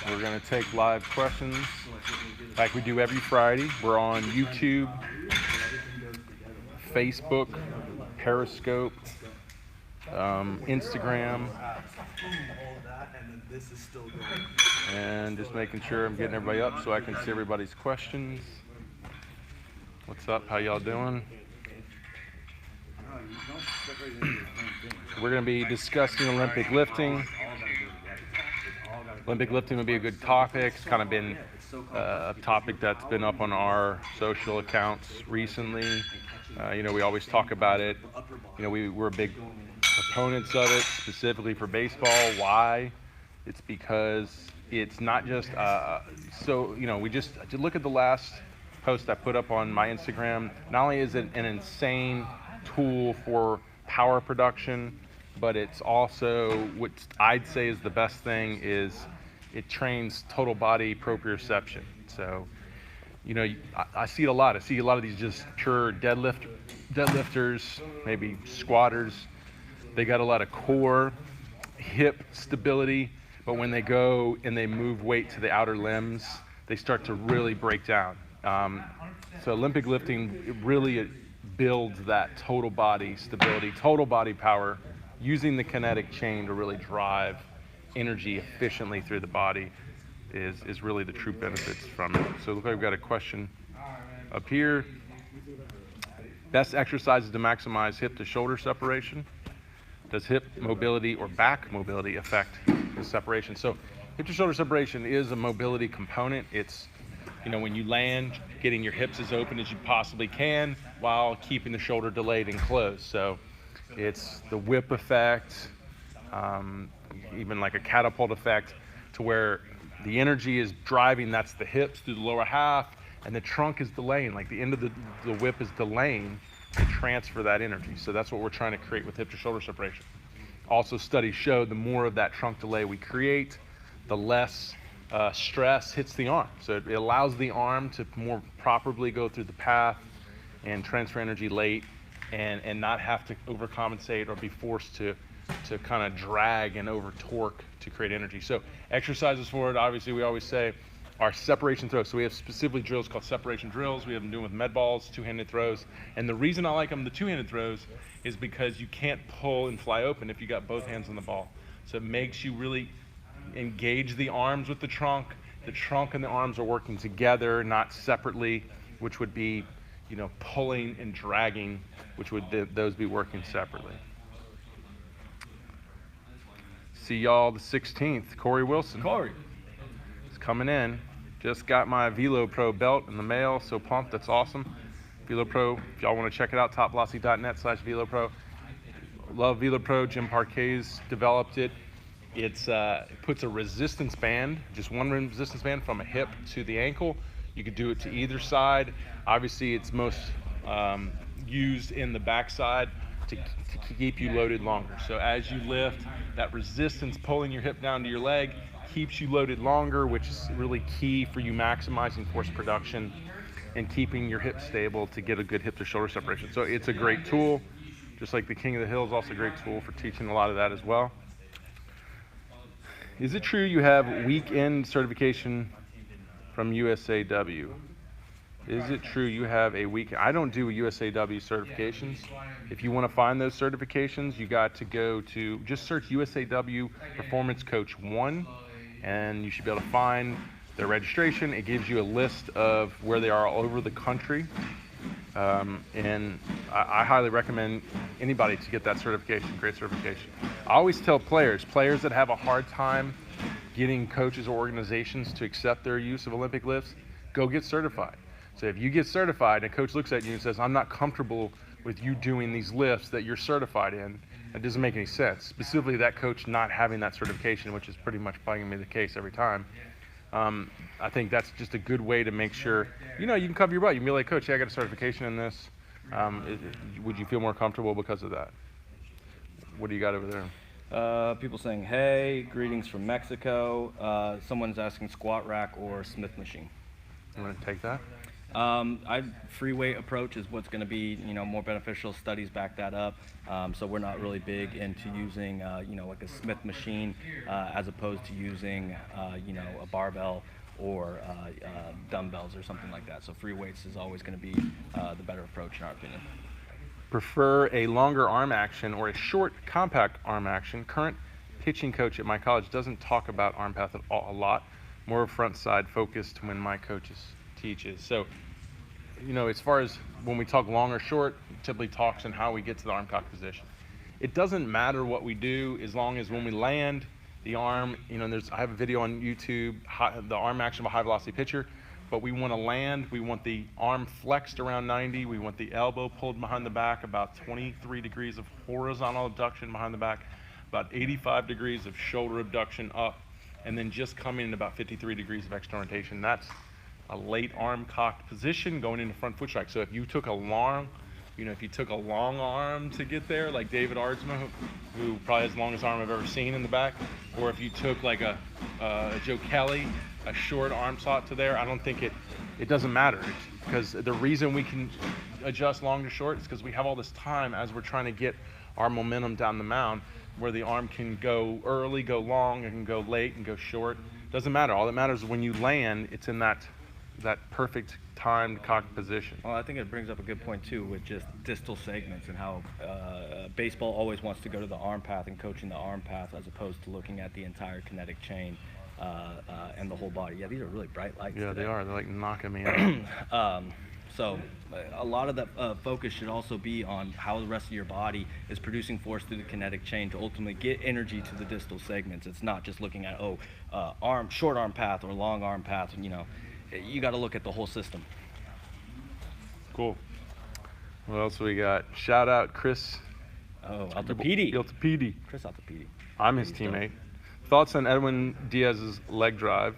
We're going to take live questions like we do every Friday. We're on YouTube, Facebook, Periscope, Instagram, and just making sure I'm getting everybody up so I can see everybody's questions. What's up? How y'all doing? We're going to be discussing Olympic lifting. Olympic lifting would be a good topic. It's kind of been a topic that's been up on our social accounts recently. We always talk about it. We're big proponents of it, specifically for baseball. Why? It's because it's not just, we just look at the last post I put up on my Instagram. Not only is it an insane tool for power production, but it's also, what I'd say is the best thing is it trains total body proprioception. So, I see it a lot. I see a lot of these just pure deadlifters, maybe squatters. They got a lot of core, hip stability, but when they go and they move weight to the outer limbs, they start to really break down. So Olympic lifting really builds that total body stability, total body power, using the kinetic chain to really drive energy efficiently through the body is really the true benefits from it. So look like we've got a question up here. Best exercises to maximize hip to shoulder separation. Does hip mobility or back mobility affect the separation? So hip to shoulder separation is a mobility component. It's, when you land, getting your hips as open as you possibly can while keeping the shoulder delayed and closed. So it's the whip effect, even like a catapult effect, to where the energy is driving, that's the hips through the lower half, and the trunk is delaying, like the end of the whip is delaying to transfer that energy. So that's what we're trying to create with hip to shoulder separation. Also, studies show the more of that trunk delay we create, the less stress hits the arm. So it allows the arm to more properly go through the path and transfer energy late and not have to overcompensate or be forced to kind of drag and over torque to create energy. So exercises for it, obviously we always say, are separation throws. So we have specifically drills called separation drills. We have them doing with med balls, two-handed throws. And the reason I like them, the two-handed throws, is because you can't pull and fly open if you got both hands on the ball. So it makes you really engage the arms with the trunk. The trunk and the arms are working together, not separately, which would be, pulling and dragging, which would those be working separately. See y'all the 16th. Corey Wilson. Corey. He's coming in. Just got my Velo Pro belt in the mail, so pumped. That's awesome. Velo Pro, if y'all want to check it out, topvelocity.net/Velo Pro. Love Velo Pro. Jim Parquet's developed it. It puts a resistance band, just one resistance band from a hip to the ankle. You could do it to either side. Obviously, it's most used in the backside to keep you loaded longer. So as you lift, that resistance pulling your hip down to your leg keeps you loaded longer, which is really key for you maximizing force production and keeping your hip stable to get a good hip to shoulder separation. So it's a great tool, just like the King of the Hill is also a great tool for teaching a lot of that as well. Is it true you have weekend certification from USAW? Is it true you have a weekend? I don't do USAW certifications. If you want to find those certifications, you got to go to, just search USAW Performance Coach 1, and you should be able to find their registration. It gives you a list of where they are all over the country. And I highly recommend anybody to get that certification, great certification. I always tell players that have a hard time getting coaches or organizations to accept their use of Olympic lifts, go get certified. So if you get certified and a coach looks at you and says, I'm not comfortable with you doing these lifts that you're certified in, it doesn't make any sense. Specifically that coach not having that certification, which is pretty much probably gonna be the case every time. I think that's just a good way to make sure, you can cover your butt. You can be like, Coach, hey, I got a certification in this. Would you feel more comfortable because of that? What do you got over there? People saying, hey, greetings from Mexico. Someone's asking squat rack or Smith machine. You want to take that? Free weight approach is what's going to be, more beneficial. Studies back that up. So we're not really big into using, like a Smith machine, as opposed to using, a barbell or dumbbells or something like that. So free weights is always going to be the better approach in our opinion. Prefer a longer arm action or a short, compact arm action? Current pitching coach at my college doesn't talk about arm path at all, a lot. More front side focused when my coaches teaches. So, as far as when we talk long or short, typically talks on how we get to the arm cock position. It doesn't matter what we do as long as when we land the arm, I have a video on YouTube, the arm action of a high velocity pitcher, but we want to land, we want the arm flexed around 90, we want the elbow pulled behind the back, about 23 degrees of horizontal abduction behind the back, about 85 degrees of shoulder abduction up, and then just coming in about 53 degrees of external rotation. That's a late arm cocked position going into front foot strike. So if you took a long arm to get there, like David Ardsma, who probably has the longest arm I've ever seen in the back, or if you took like a Joe Kelly, a short arm slot to there, I don't think it doesn't matter. Because the reason we can adjust long to short is because we have all this time as we're trying to get our momentum down the mound, where the arm can go early, go long, and can go late and go short. Doesn't matter. All that matters is when you land, it's in that perfect timed cocked position. Well, I think it brings up a good point too, with just distal segments and how baseball always wants to go to the arm path and coaching the arm path as opposed to looking at the entire kinetic chain and the whole body. Yeah, these are really bright lights. Yeah, today. they are. They're like knocking me out. So a lot of the focus should also be on how the rest of your body is producing force through the kinetic chain to ultimately get energy to the distal segments. It's not just looking at, short arm path or long arm path. You got to look at the whole system. Cool. What else we got? Shout out Chris. Oh, Altapedi. Altapedi. Chris Altapedi. I'm his teammate. Thoughts on Edwin Diaz's leg drive?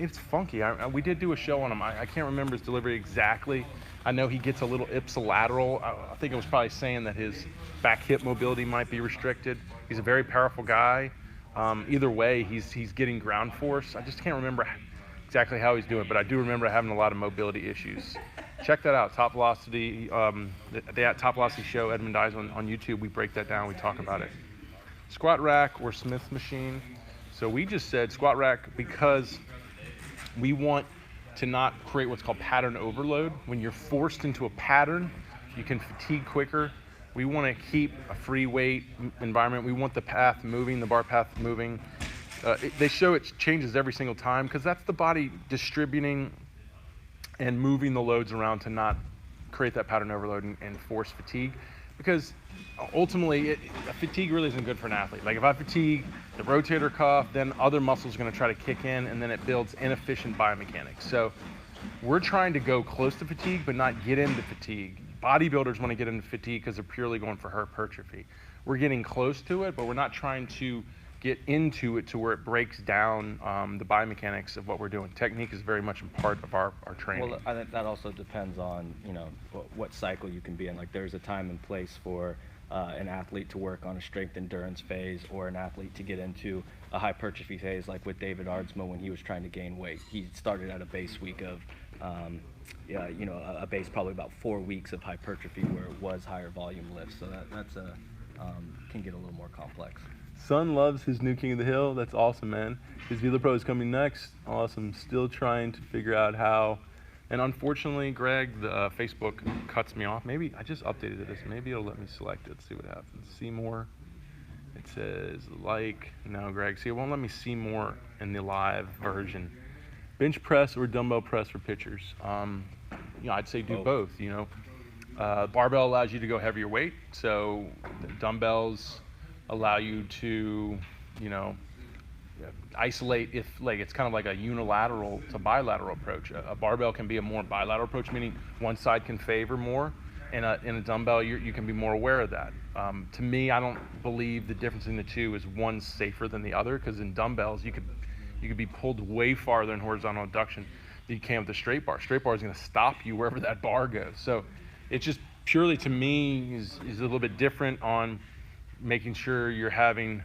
It's funky. We did do a show on him. I can't remember his delivery exactly. I know he gets a little ipsilateral. I think it was probably saying that his back hip mobility might be restricted. He's a very powerful guy. Either way, he's getting ground force. I just can't remember exactly how he's doing, but I do remember having a lot of mobility issues. Check that out, Top Velocity, the Top Velocity show, Edmund Diaz on YouTube. We break that down, we talk about it. Squat rack or Smith machine. So we just said squat rack because we want to not create what's called pattern overload. When you're forced into a pattern, you can fatigue quicker. We want to keep a free weight environment. We want the path moving, the bar path moving. They show it changes every single time because that's the body distributing and moving the loads around to not create that pattern overload and force fatigue. Because ultimately, fatigue really isn't good for an athlete. Like if I fatigue the rotator cuff, then other muscles are going to try to kick in, and then it builds inefficient biomechanics. So we're trying to go close to fatigue, but not get into fatigue. Bodybuilders want to get into fatigue because they're purely going for hypertrophy. We're getting close to it, but we're not trying to get into it to where it breaks down the biomechanics of what we're doing. Technique is very much a part of our training. Well, I think that also depends on what cycle you can be in. Like there's a time and place for an athlete to work on a strength endurance phase, or an athlete to get into a hypertrophy phase, like with David Ardsma when he was trying to gain weight. He started at a base week of a base probably about 4 weeks of hypertrophy where it was higher volume lifts. So that's can get a little more complex. Son loves his new King of the Hill. That's awesome, man. His Velo Pro is coming next. Awesome. Still trying to figure out how. And unfortunately, Greg, the Facebook cuts me off. Maybe I just updated this. Maybe it'll let me select it. See what happens. See more. It says like. No, Greg. See, it won't let me see more in the live version. Bench press or dumbbell press for pitchers. I'd say do both. Barbell allows you to go heavier weight. So the dumbbells allow you to, isolate if it's kind of like a unilateral to bilateral approach. A barbell can be a more bilateral approach, meaning one side can favor more. In a dumbbell, you can be more aware of that. To me, I don't believe the difference in the two is one safer than the other, because in dumbbells, you could be pulled way farther in horizontal abduction than you can with the straight bar. Straight bar is going to stop you wherever that bar goes. So it's just purely, to me, is a little bit different on making sure you're having,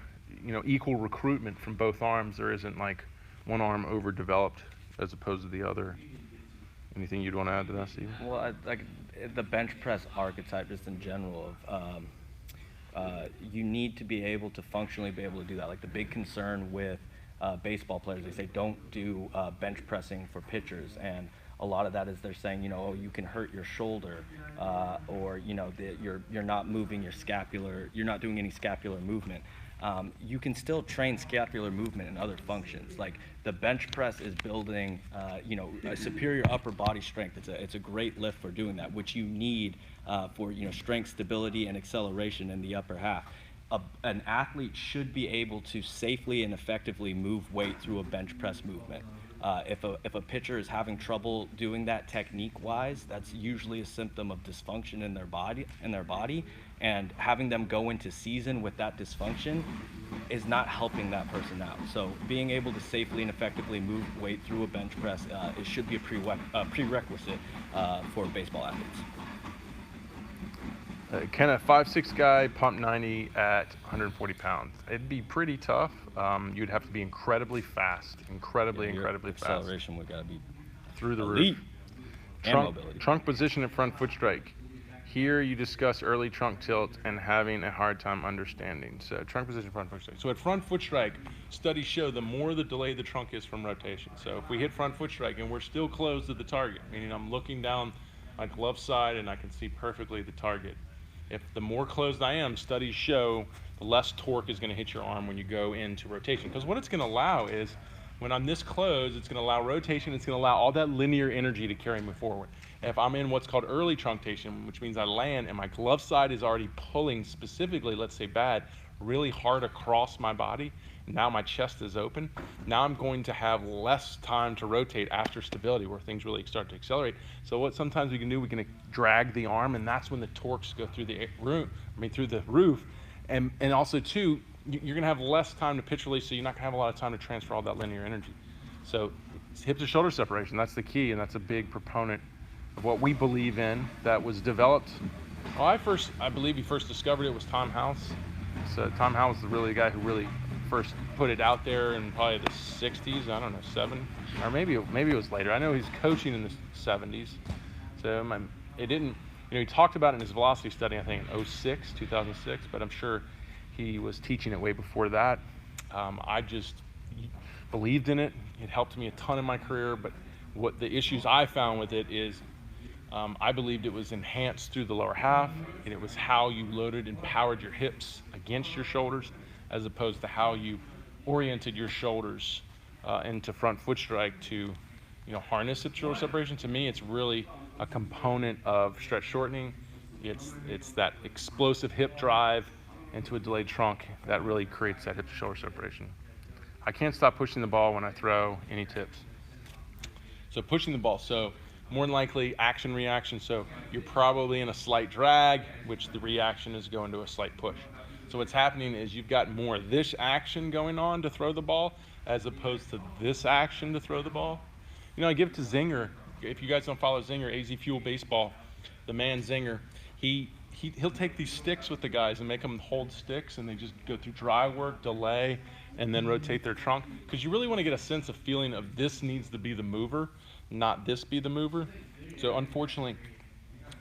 equal recruitment from both arms. There isn't like one arm overdeveloped as opposed to the other. Anything you'd want to add to that, Steve? Well, like the bench press archetype, just in general, of you need to be able to functionally be able to do that. Like the big concern with baseball players, they say don't do bench pressing for pitchers, and a lot of that is they're saying, you know, oh, you can hurt your shoulder, or you know, you're not moving your scapular, you're not doing any scapular movement. You can still train scapular movement in other functions. Like the bench press is building, you know, a superior upper body strength. It's a great lift for doing that, which you need for, you know, strength, stability, and acceleration in the upper half. An athlete should be able to safely and effectively move weight through a bench press movement. If a pitcher is having trouble doing that technique-wise, that's usually a symptom of dysfunction in their body. And having them go into season with that dysfunction is not helping that person out. So being able to safely and effectively move weight through a bench press, it should be a prerequisite for baseball athletes. Can a 5'6" guy pump 90 at 140 pounds? It'd be pretty tough. You'd have to be incredibly fast, incredibly fast. Acceleration would gotta be Through the elite. roof. And mobility. Trunk position and front foot strike. Here you discuss early trunk tilt and having a hard time understanding. So trunk position, front foot strike. So at front foot strike, studies show the more the delay the trunk is from rotation. So if we hit front foot strike and we're still close to the target, meaning I'm looking down my glove side and I can see perfectly the target. If the more closed I am, studies show the less torque is going to hit your arm when you go into rotation. Because what it's going to allow is, when I'm this close, it's going to allow rotation, it's going to allow all that linear energy to carry me forward. If I'm in what's called early truncation, which means I land and my glove side is already pulling specifically, let's say bad, really hard across my body, now my chest is open, now I'm going to have less time to rotate after stability where things really start to accelerate. So what sometimes we can do, we can drag the arm, and that's when the torques go through the roof. And also too, you're gonna have less time to pitch release, so you're not gonna have a lot of time to transfer all that linear energy. So hip to shoulder separation, that's the key, and that's a big proponent of what we believe in that was developed. Well, I believe he first discovered it was Tom House. So Tom House is really the guy who really first put it out there in probably the 60s, I don't know, 7, or maybe it was later. I know he's coaching in the 70s. So it didn't, you know, he talked about it in his velocity study, I think in 2006, but I'm sure he was teaching it way before that. I just believed in it. It helped me a ton in my career, but what the issues I found with it is I believed it was enhanced through the lower half, and it was how you loaded and powered your hips against your shoulders, as opposed to how you oriented your shoulders into front foot strike to, you know, harness hip shoulder separation. To me, it's really a component of stretch shortening. It's that explosive hip drive into a delayed trunk that really creates that hip to shoulder separation. I can't stop pushing the ball when I throw. Any tips? So pushing the ball, so more than likely action reaction. So you're probably in a slight drag, which the reaction is going to a slight push. So what's happening is you've got more of this action going on to throw the ball as opposed to this action to throw the ball. You know, I give it to Zinger. If you guys don't follow Zinger, AZ Fuel Baseball, the man Zinger, he'll take these sticks with the guys and make them hold sticks, and they just go through dry work, delay, and then rotate their trunk. Because you really want to get a sense of feeling of this needs to be the mover, not this be the mover. So unfortunately,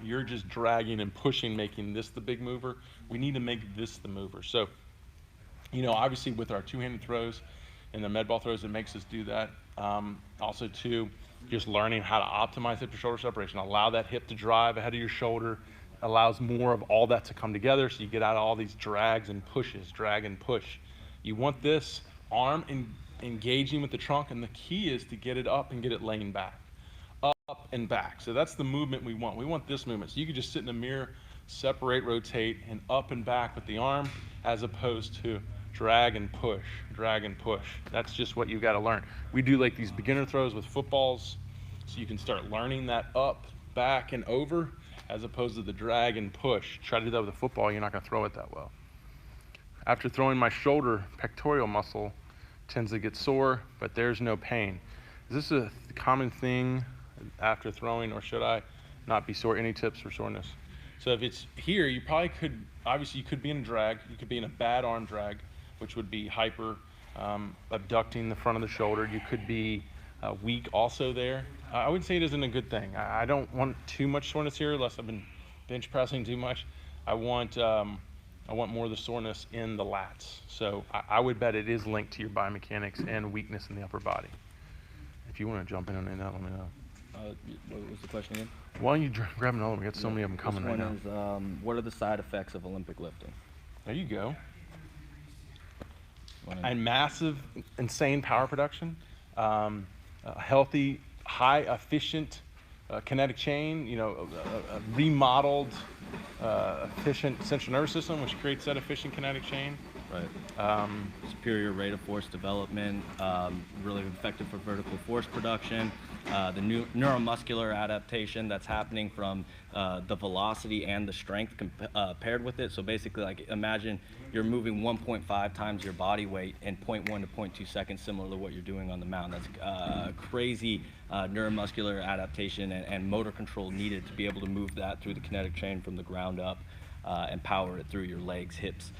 you're just dragging and pushing, making this the big mover. We need to make this the mover. So, you know, obviously with our two-handed throws and the med ball throws, it makes us do that. Also too, just learning how to optimize hip to shoulder separation. Allow that hip to drive ahead of your shoulder, allows more of all that to come together, so you get out of all these drags and pushes, drag and push. You want this arm engaging with the trunk, and the key is to get it up and get it laying back. Up and back. So that's the movement we want. We want this movement. So you could just sit in the mirror, separate, rotate, and up and back with the arm, as opposed to drag and push, drag and push. That's just what you got to learn. We do like these beginner throws with footballs, so you can start learning that up, back, and over, as opposed to the drag and push. Try to do that with a football, you're not going to throw it that well. After throwing, my shoulder pectoral muscle tends to get sore, but there's no pain. Is this a common thing after throwing, or should I not be sore? Any tips for soreness? So if it's here, you probably could, obviously you could be in a drag, you could be in a bad arm drag, which would be hyper abducting the front of the shoulder. You could be Weak also there. I would say it isn't a good thing. I don't want too much soreness here, unless I've been bench pressing too much. I want more of the soreness in the lats. So I would bet it is linked to your biomechanics and weakness in the upper body. If you want to jump in on that, let me know. What was the question again? Why don't you grab another one? We got so many of them coming right now. This one is, what are the side effects of Olympic lifting? There you go. And massive, insane power production, a healthy, high efficient kinetic chain, a remodeled efficient central nervous system, which creates that efficient kinetic chain. Right. Superior rate of force development, really effective for vertical force production. The new neuromuscular adaptation that's happening from the velocity and the strength paired with it. So basically, like, imagine you're moving 1.5 times your body weight in 0.1 to 0.2 seconds, similar to what you're doing on the mound. That's crazy neuromuscular adaptation and motor control needed to be able to move that through the kinetic chain from the ground up and power it through your legs, hips,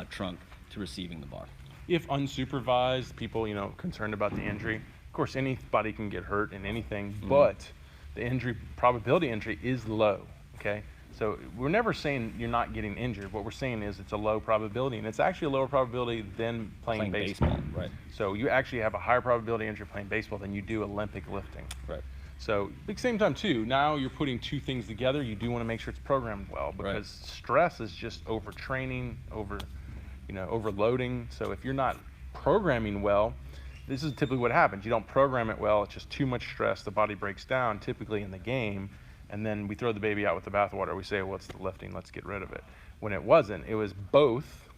trunk to receiving the bar. If unsupervised, people, concerned about the injury, of course, anybody can get hurt in anything, but the probability of injury is low, okay? So we're never saying you're not getting injured. What we're saying is it's a low probability, and it's actually a lower probability than playing baseball. Right. So you actually have a higher probability of injury playing baseball than you do Olympic lifting. Right. So at the same time, too, now you're putting two things together. You do want to make sure it's programmed well, because stress is just overtraining, overloading. So if you're not programming well, this is typically what happens. You don't program it well. It's just too much stress. The body breaks down typically in the game, and then we throw the baby out with the bathwater. We say, well, it's the lifting. Let's get rid of it. When it wasn't. It was both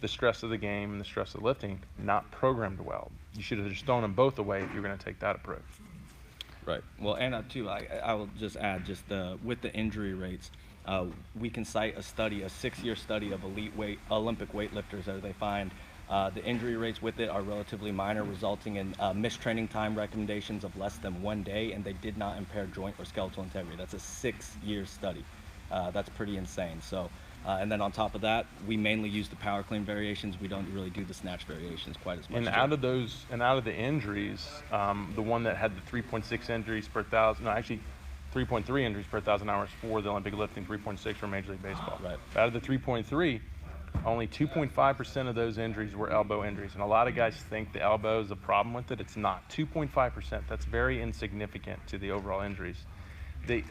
the stress of the game and the stress of lifting, not programmed well. You should have just thrown them both away if you're going to take that approach. Right. Well, and too, I will just add, with the injury rates, we can cite a 6-year study of Olympic weightlifters that they find the injury rates with it are relatively minor, resulting in missed training time recommendations of less than 1 day, and they did not impair joint or skeletal integrity. That's a 6-year study. That's pretty insane. So, and then on top of that, we mainly use the power clean variations. We don't really do the snatch variations quite as much. And out of the injuries, the one that had the 3.6 injuries per thousand, no, actually 3.3 injuries per 1,000 hours for the Olympic lifting, 3.6 for Major League Baseball. Right. Out of the 3.3, only 2.5% of those injuries were elbow injuries. And a lot of guys think the elbow is a problem with it. It's not. 2.5%. That's very insignificant to the overall injuries. I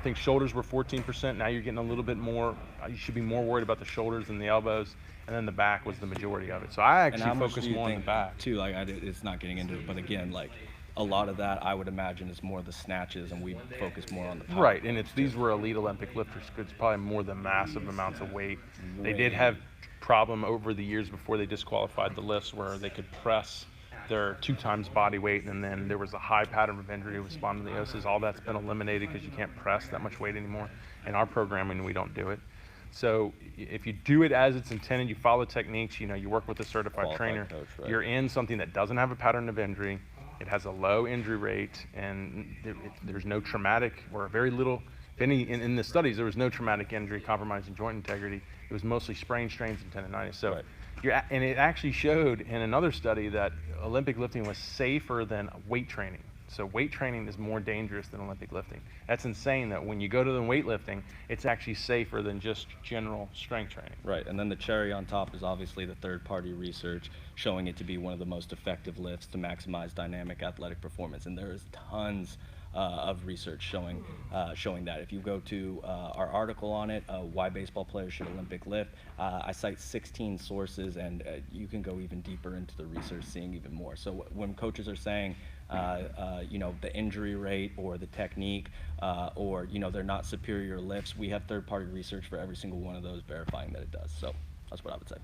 think shoulders were 14%. Now you're getting a little bit more. You should be more worried about the shoulders than the elbows. And then the back was the majority of it. So I actually focus more on the back. Too, it's not getting into it, but again, a lot of that I would imagine is more the snatches, and we focus more on the power. Right, and these were elite Olympic lifters. It's probably more than massive amounts of weight. They did have problem over the years before they disqualified the lifts where they could press their 2 times body weight, and then there was a high pattern of injury with spondylosis. All that's been eliminated because you can't press that much weight anymore. In our programming, we don't do it. So if you do it as it's intended, you follow techniques, you work with a certified trainer, coach, right. You're in something that doesn't have a pattern of injury. It has a low injury rate, and there's no traumatic or very little, if any, in the studies, there was no traumatic injury compromising joint integrity. It was mostly sprain, strains, and tendonitis. So, and it actually showed in another study that Olympic lifting was safer than weight training. So weight training is more dangerous than Olympic lifting. That's insane that when you go to the weightlifting, it's actually safer than just general strength training. Right, and then the cherry on top is obviously the third-party research showing it to be one of the most effective lifts to maximize dynamic athletic performance. And there is tons of research showing that. If you go to our article on it, why baseball players should Olympic lift, I cite 16 sources, and you can go even deeper into the research, seeing even more. So when coaches are saying, the injury rate or the technique, or they're not superior lifts, we have third-party research for every single one of those verifying that it does. So that's what I would say.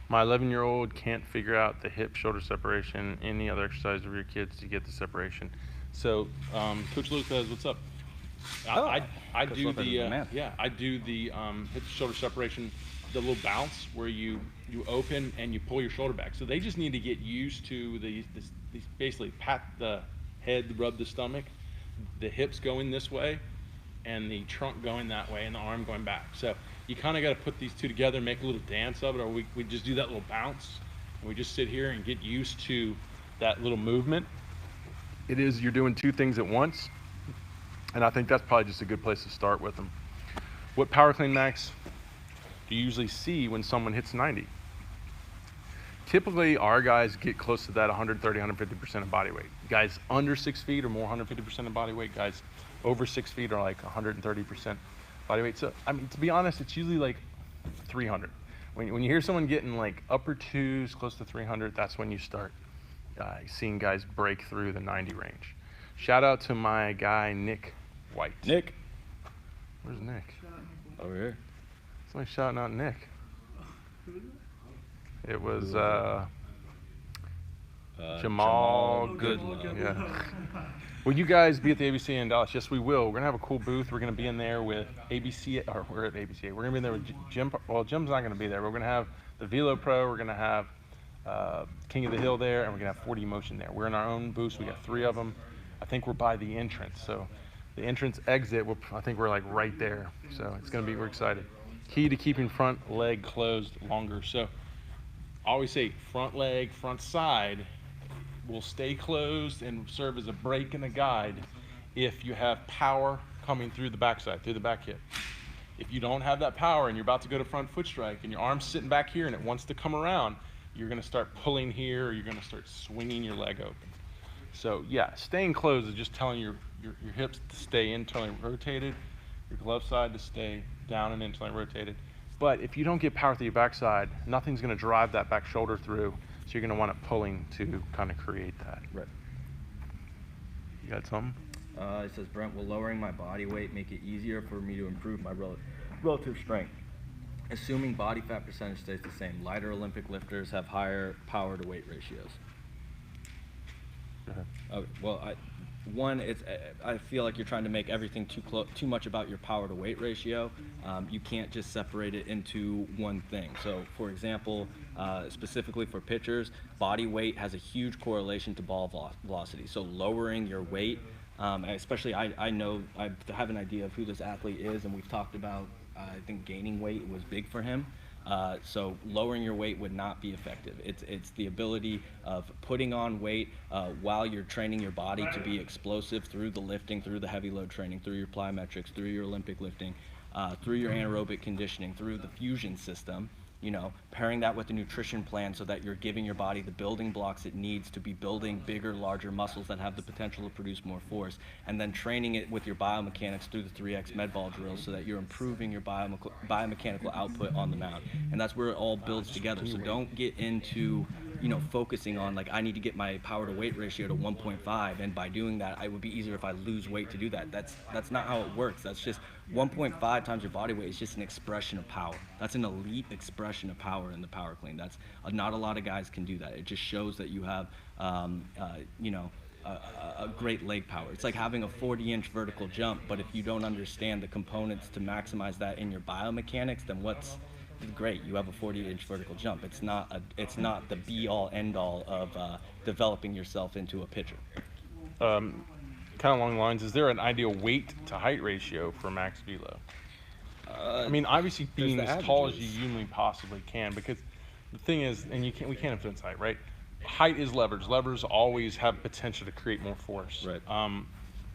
My 11-year-old can't figure out the hip-shoulder separation, any other exercise of your kids to get the separation. So, Coach Lopez, what's up? I do the hip-shoulder separation, the little bounce where you open and you pull your shoulder back. So they just need to get used to these basically pat the head, rub the stomach, the hips going this way, and the trunk going that way, and the arm going back. So you kind of got to put these two together, make a little dance of it, or we just do that little bounce, and we just sit here and get used to that little movement. it is, you're doing two things at once, and I think that's probably just a good place to start with them. What power clean max do you usually see when someone hits 90? Typically, our guys get close to that 130, 150% of body weight. Guys under 6 feet are more 150% of body weight. Guys over 6 feet are like 130% body weight. So, I mean, to be honest, it's usually like 300. When you hear someone getting like upper twos, close to 300, that's when you start seeing guys break through the 90 range. Shout out to my guy, Nick White. Nick. Where's Nick? Over here. Somebody shouting out Nick. It was Jamal Goodman. Yeah. Will you guys be at the ABCA in Dallas? Yes, we will. We're gonna have a cool booth. We're gonna be in there with ABC, or we're at ABCA. We're gonna be in there with Jim. Well, Jim's not gonna be there. We're gonna have the Velo Pro. We're gonna have King of the Hill there, and we're gonna have 4D Motion there. We're in our own booths. We got 3 of them. I think we're by the entrance. So the entrance exit, I think we're like right there. So it's gonna be. We're excited. Key to keeping front leg closed longer. So I always say front leg, front side will stay closed and serve as a brake and a guide if you have power coming through the backside, through the back hip. If you don't have that power and you're about to go to front foot strike and your arm's sitting back here and it wants to come around, you're gonna start pulling here, or you're gonna start swinging your leg open. So yeah, staying closed is just telling your hips to stay internally rotated, your glove side to stay down and internally rotated. But if you don't get power through your backside, nothing's gonna drive that back shoulder through, so you're gonna want it pulling to kind of create that. Right. You got something? It says, Brent, will lowering my body weight make it easier for me to improve my relative strength? Assuming body fat percentage stays the same, lighter Olympic lifters have higher power to weight ratios. Go ahead. Well, I feel like you're trying to make everything too much about your power to weight ratio. You can't just separate it into one thing. So, for example, specifically for pitchers, body weight has a huge correlation to ball velocity. So lowering your weight, especially I have an idea of who this athlete is, and we've talked about, I think gaining weight was big for him. So lowering your weight would not be effective. It's the ability of putting on weight while you're training your body to be explosive through the lifting, through the heavy load training, through your plyometrics, through your Olympic lifting, through your anaerobic conditioning, through the fusion system. You know, pairing that with a nutrition plan so that you're giving your body the building blocks it needs to be building bigger, larger muscles that have the potential to produce more force, and then training it with your biomechanics through the 3X med ball drills so that you're improving your biomechanical output on the mound. And that's where it all builds together. So don't get into, you know, focusing on like, I need to get my power to weight ratio to 1.5, and by doing that, it would be easier if I lose weight to do that. That's not how it works. That's just 1.5 times your body weight is just an expression of power. That's an elite expression of power in the power clean. That's not a lot of guys can do that. It just shows that you have, you know, a great leg power. It's like having a 40-inch vertical jump, but if you don't understand the components to maximize that in your biomechanics, then what's great? You have a 40-inch vertical jump. It's not the be-all, end-all of developing yourself into a pitcher. Kind of along the lines, is there an ideal weight to height ratio for max velo? I mean, obviously being as tall as you humanly possibly can, because the thing is, and we can't influence height, right? Height is leverage. Levers always have potential to create more force. Right.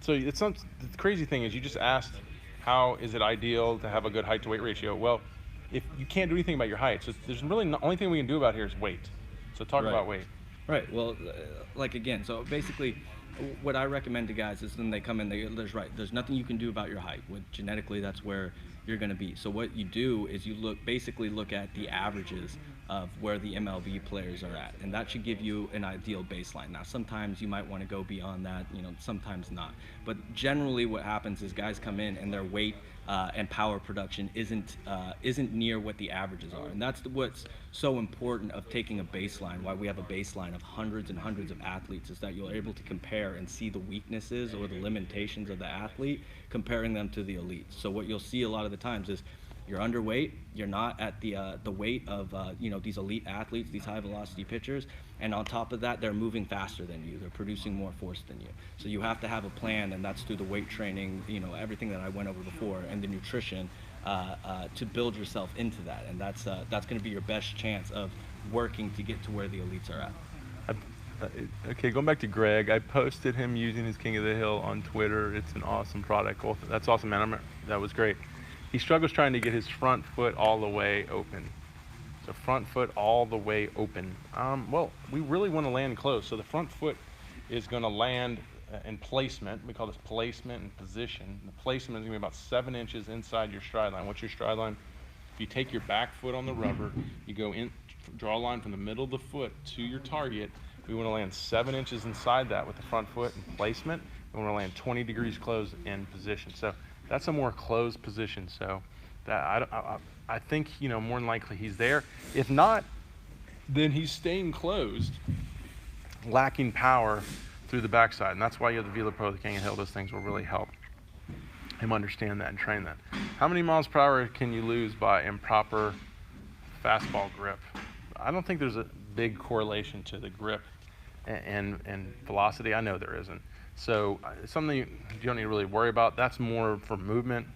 So the crazy thing is, you just asked, how is it ideal to have a good height to weight ratio? Well, if you can't do anything about your height, so there's really the only thing we can do about here is weight. So talk about weight. Right. Well, like again, so basically, what I recommend to guys is when they come in, there's nothing you can do about your height. Genetically, that's where you're going to be. So what you do is you basically look at the averages of where the MLB players are at, and that should give you an ideal baseline. Now, sometimes you might want to go beyond that, you know, sometimes not. But generally, what happens is guys come in and their weight and power production isn't near what the averages are, and that's what's so important of taking a baseline. Why we have a baseline of hundreds and hundreds of athletes is that you're able to compare and see the weaknesses or the limitations of the athlete, comparing them to the elite. So what you'll see a lot of the times is you're underweight, you're not at the weight of you know, these elite athletes, these high velocity pitchers, and on top of that, they're moving faster than you, they're producing more force than you. So you have to have a plan, and that's through the weight training, you know, everything that I went over before, and the nutrition to build yourself into that, and that's going to be your best chance of working to get to where the elites are at. Okay, going back to Greg, I posted him using his King of the Hill on Twitter. It's an awesome product. Well, that's awesome, man. That was great. He struggles trying to get his front foot all the way open. So front foot all the way open. Well, we really want to land close. So the front foot is going to land in placement. We call this placement and position. The placement is going to be about 7 inches inside your stride line. What's your stride line? If you take your back foot on the rubber, you go in, draw a line from the middle of the foot to your target. We want to land 7 inches inside that with the front foot in placement. We want to land 20 degrees closed in position. So that's a more closed position. So that I think, you know, more than likely he's there. If not, then he's staying closed, lacking power through the backside. And that's why you have the Velo Pro, the King of the Hill. Those things will really help him understand that and train that. How many miles per hour can you lose by improper fastball grip? I don't think there's a big correlation to the grip and velocity. I know there isn't. So it's something you don't need to really worry about. That's more for movement.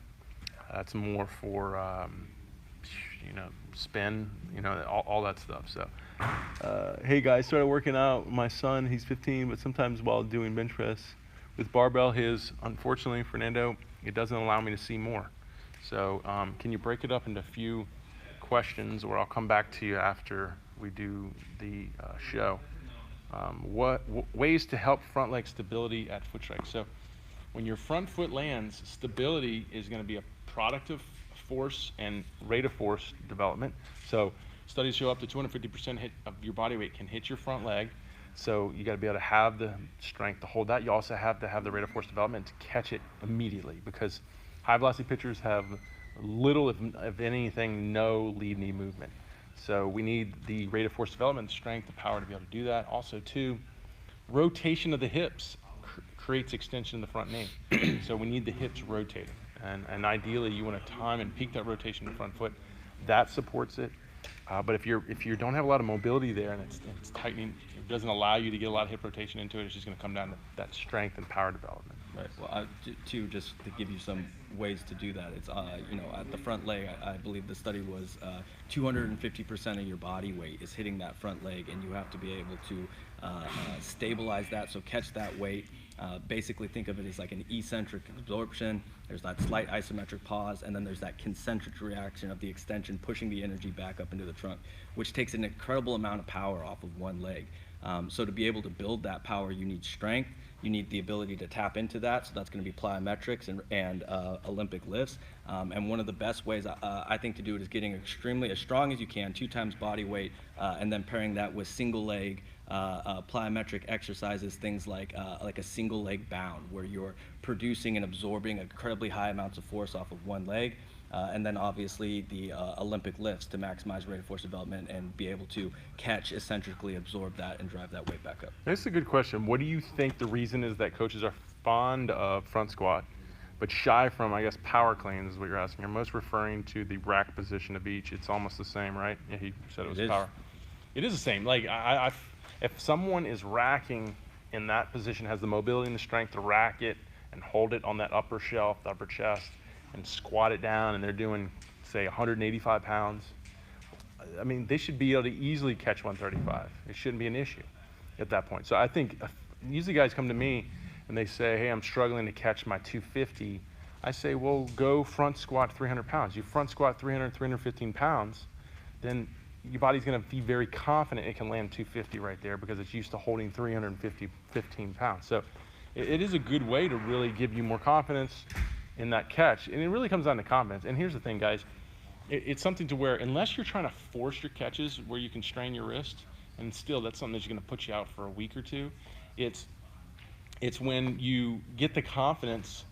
That's more for you know, spin, you know, all that stuff. So, hey guys, started working out. My son, he's 15, but sometimes while doing bench press with barbell, unfortunately, Fernando, it doesn't allow me to see more. So, can you break it up into a few questions, or I'll come back to you after we do the show. What ways to help front leg stability at foot strike? So, when your front foot lands, stability is going to be a product of force and rate of force development. So studies show up to 250% hit of your body weight can hit your front leg. So you got to be able to have the strength to hold that. You also have to have the rate of force development to catch it immediately, because high velocity pitchers have little, if anything, no lead knee movement. So we need the rate of force development, strength, the power to be able to do that. Also, too, rotation of the hips creates extension in the front knee. So we need the hips rotating. And ideally, you want to time and peak that rotation in the front foot. That supports it. But if you don't have a lot of mobility there and it's tightening, it doesn't allow you to get a lot of hip rotation into it. It's just going to come down to that strength and power development. Right. Well, just to give you some ways to do that, it's you know, at the front leg, I believe the study was 250% of your body weight is hitting that front leg, and you have to be able to stabilize that, so catch that weight. Basically, think of it as like an eccentric absorption. There's that slight isometric pause, and then there's that concentric reaction of the extension pushing the energy back up into the trunk, which takes an incredible amount of power off of one leg. So to be able to build that power, you need strength. You need the ability to tap into that, so that's going to be plyometrics and Olympic lifts. And one of the best ways I think to do it is getting extremely as strong as you can, 2 times body weight, and then pairing that with single leg plyometric exercises, things like a single leg bound, where you're producing and absorbing incredibly high amounts of force off of one leg. And then obviously the Olympic lifts to maximize rate of force development and be able to catch, eccentrically absorb that, and drive that weight back up. That's a good question. What do you think the reason is that coaches are fond of front squat, but shy from, I guess, power cleans is what you're asking? You're most referring to the rack position of each. It's almost the same, right? Yeah, he said it was power. It is the same. Like, if someone is racking in that position, has the mobility and the strength to rack it and hold it on that upper shelf, the upper chest, and squat it down, and they're doing, say, 185 pounds, I mean, they should be able to easily catch 135. It shouldn't be an issue at that point. So I think usually guys come to me and they say, hey, I'm struggling to catch my 250. I say, well, go front squat 300 pounds. You front squat 300, 315 pounds, then your body's going to be very confident it can land 250 right there, because it's used to holding 15 pounds. So it is a good way to really give you more confidence in that catch. And it really comes down to confidence. And here's the thing, guys. It's something to where, unless you're trying to force your catches where you can strain your wrist, and still that's something that's going to put you out for a week or two, it's when you get the confidence,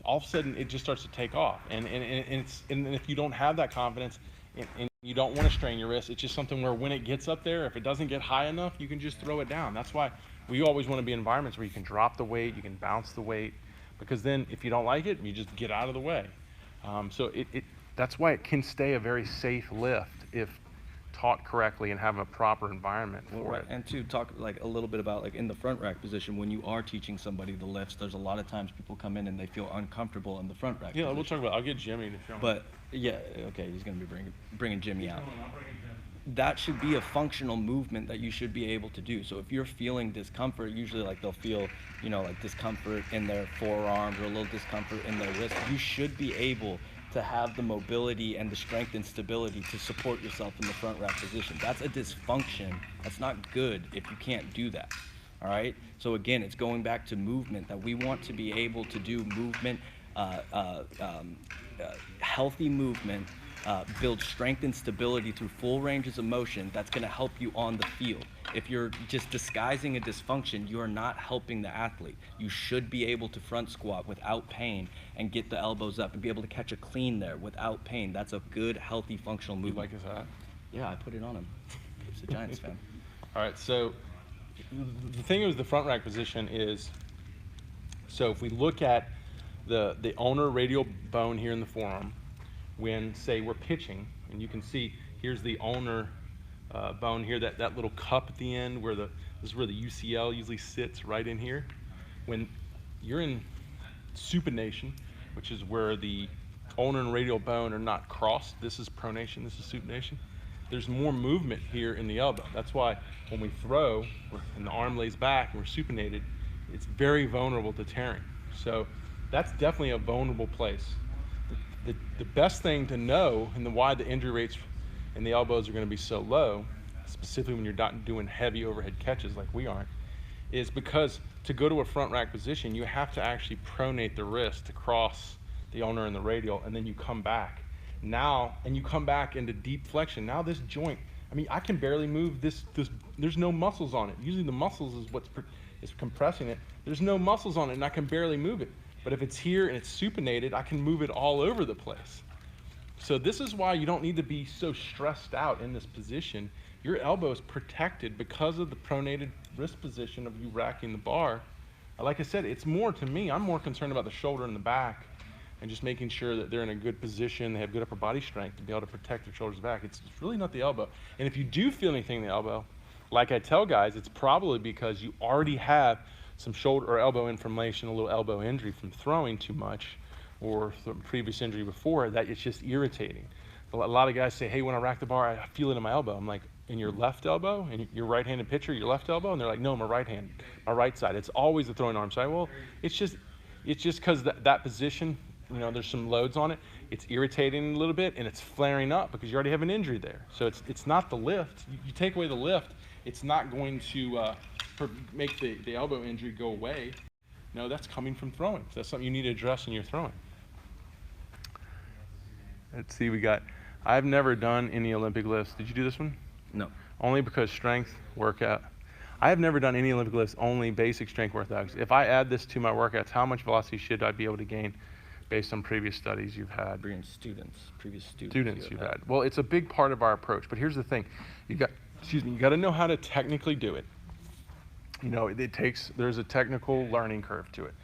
all of a sudden it just starts to take off. And if you don't have that confidence and you don't want to strain your wrist, it's just something where when it gets up there, if it doesn't get high enough, you can just throw it down. That's why we always want to be in environments where you can drop the weight, you can bounce the weight, because then if you don't like it, you just get out of the way. So that's why it can stay a very safe lift if taught correctly and have a proper environment for it. And to talk like a little bit about, like, in the front rack position, when you are teaching somebody the lifts, there's a lot of times people come in and they feel uncomfortable in the front rack position. We'll talk about it. I'll get Jimmy to show me. But yeah, okay, he's going to be bringing Jimmy out. that should be a functional movement that you should be able to do. So if you're feeling discomfort, usually like they'll feel, like discomfort in their forearms or a little discomfort in their wrist, you should be able to have the mobility and the strength and stability to support yourself in the front rack position. That's a dysfunction. That's not good if you can't do that. All right? So again, it's going back to movement, that we want to be able to do movement, healthy movement, build strength and stability through full ranges of motion. That's going to help you on the field. If you're just disguising a dysfunction, you are not helping the athlete. You should be able to front squat without pain and get the elbows up and be able to catch a clean there without pain. That's a good, healthy, functional movement. You like his hat? Yeah, I put it on him. He's a Giants fan. All right, so the thing with the front rack position is, so if we look at the ulnar radial bone here in the forearm, when, say, we're pitching, and you can see here's the ulnar bone here, that little cup at the end where this is where the UCL usually sits, right in here. When you're in supination, which is where the ulnar and radial bone are not crossed, this is pronation, this is supination, there's more movement here in the elbow. That's why when we throw and the arm lays back and we're supinated, it's very vulnerable to tearing. So that's definitely a vulnerable place. The best thing to know, and why the injury rates in the elbows are going to be so low, specifically when you're not doing heavy overhead catches like we aren't, is because to go to a front rack position, you have to actually pronate the wrist to cross the ulnar and the radial, and then you come back. Now, and you come back into deep flexion. Now this joint, I mean, I can barely move this, there's no muscles on it. Usually the muscles is what's is compressing it. There's no muscles on it, and I can barely move it. But if it's here and it's supinated, I can move it all over the place. So this is why you don't need to be so stressed out in this position. Your elbow is protected because of the pronated wrist position of you racking the bar. Like I said, it's more, to me, I'm more concerned about the shoulder and the back and just making sure that they're in a good position, they have good upper body strength to be able to protect their shoulders back. It's really not the elbow. And if you do feel anything in the elbow, like I tell guys, it's probably because you already have some shoulder or elbow inflammation, a little elbow injury from throwing too much, or some previous injury before that. It's just irritating. A lot of guys say, hey, when I rack the bar, I feel it in my elbow. I'm like, in your left elbow? And you're right-handed pitcher, your left elbow? And they're like, no, my right hand, my right side. It's always the throwing arm side. Well, it's just because that position, there's some loads on it. It's irritating a little bit, and it's flaring up because you already have an injury there. So it's not the lift. You take away the lift, it's not going to make the elbow injury go away. No, that's coming from throwing. So that's something you need to address in your throwing. Let's see, I've never done any Olympic lifts. Did you do this one? No. Only because strength workout. I have never done any Olympic lifts, only basic strength workouts. If I add this to my workouts, how much velocity should I be able to gain based on previous studies you've had? Previous students you've had. Well, it's a big part of our approach, but here's the thing. You got to know how to technically do it. There's a technical learning curve to it.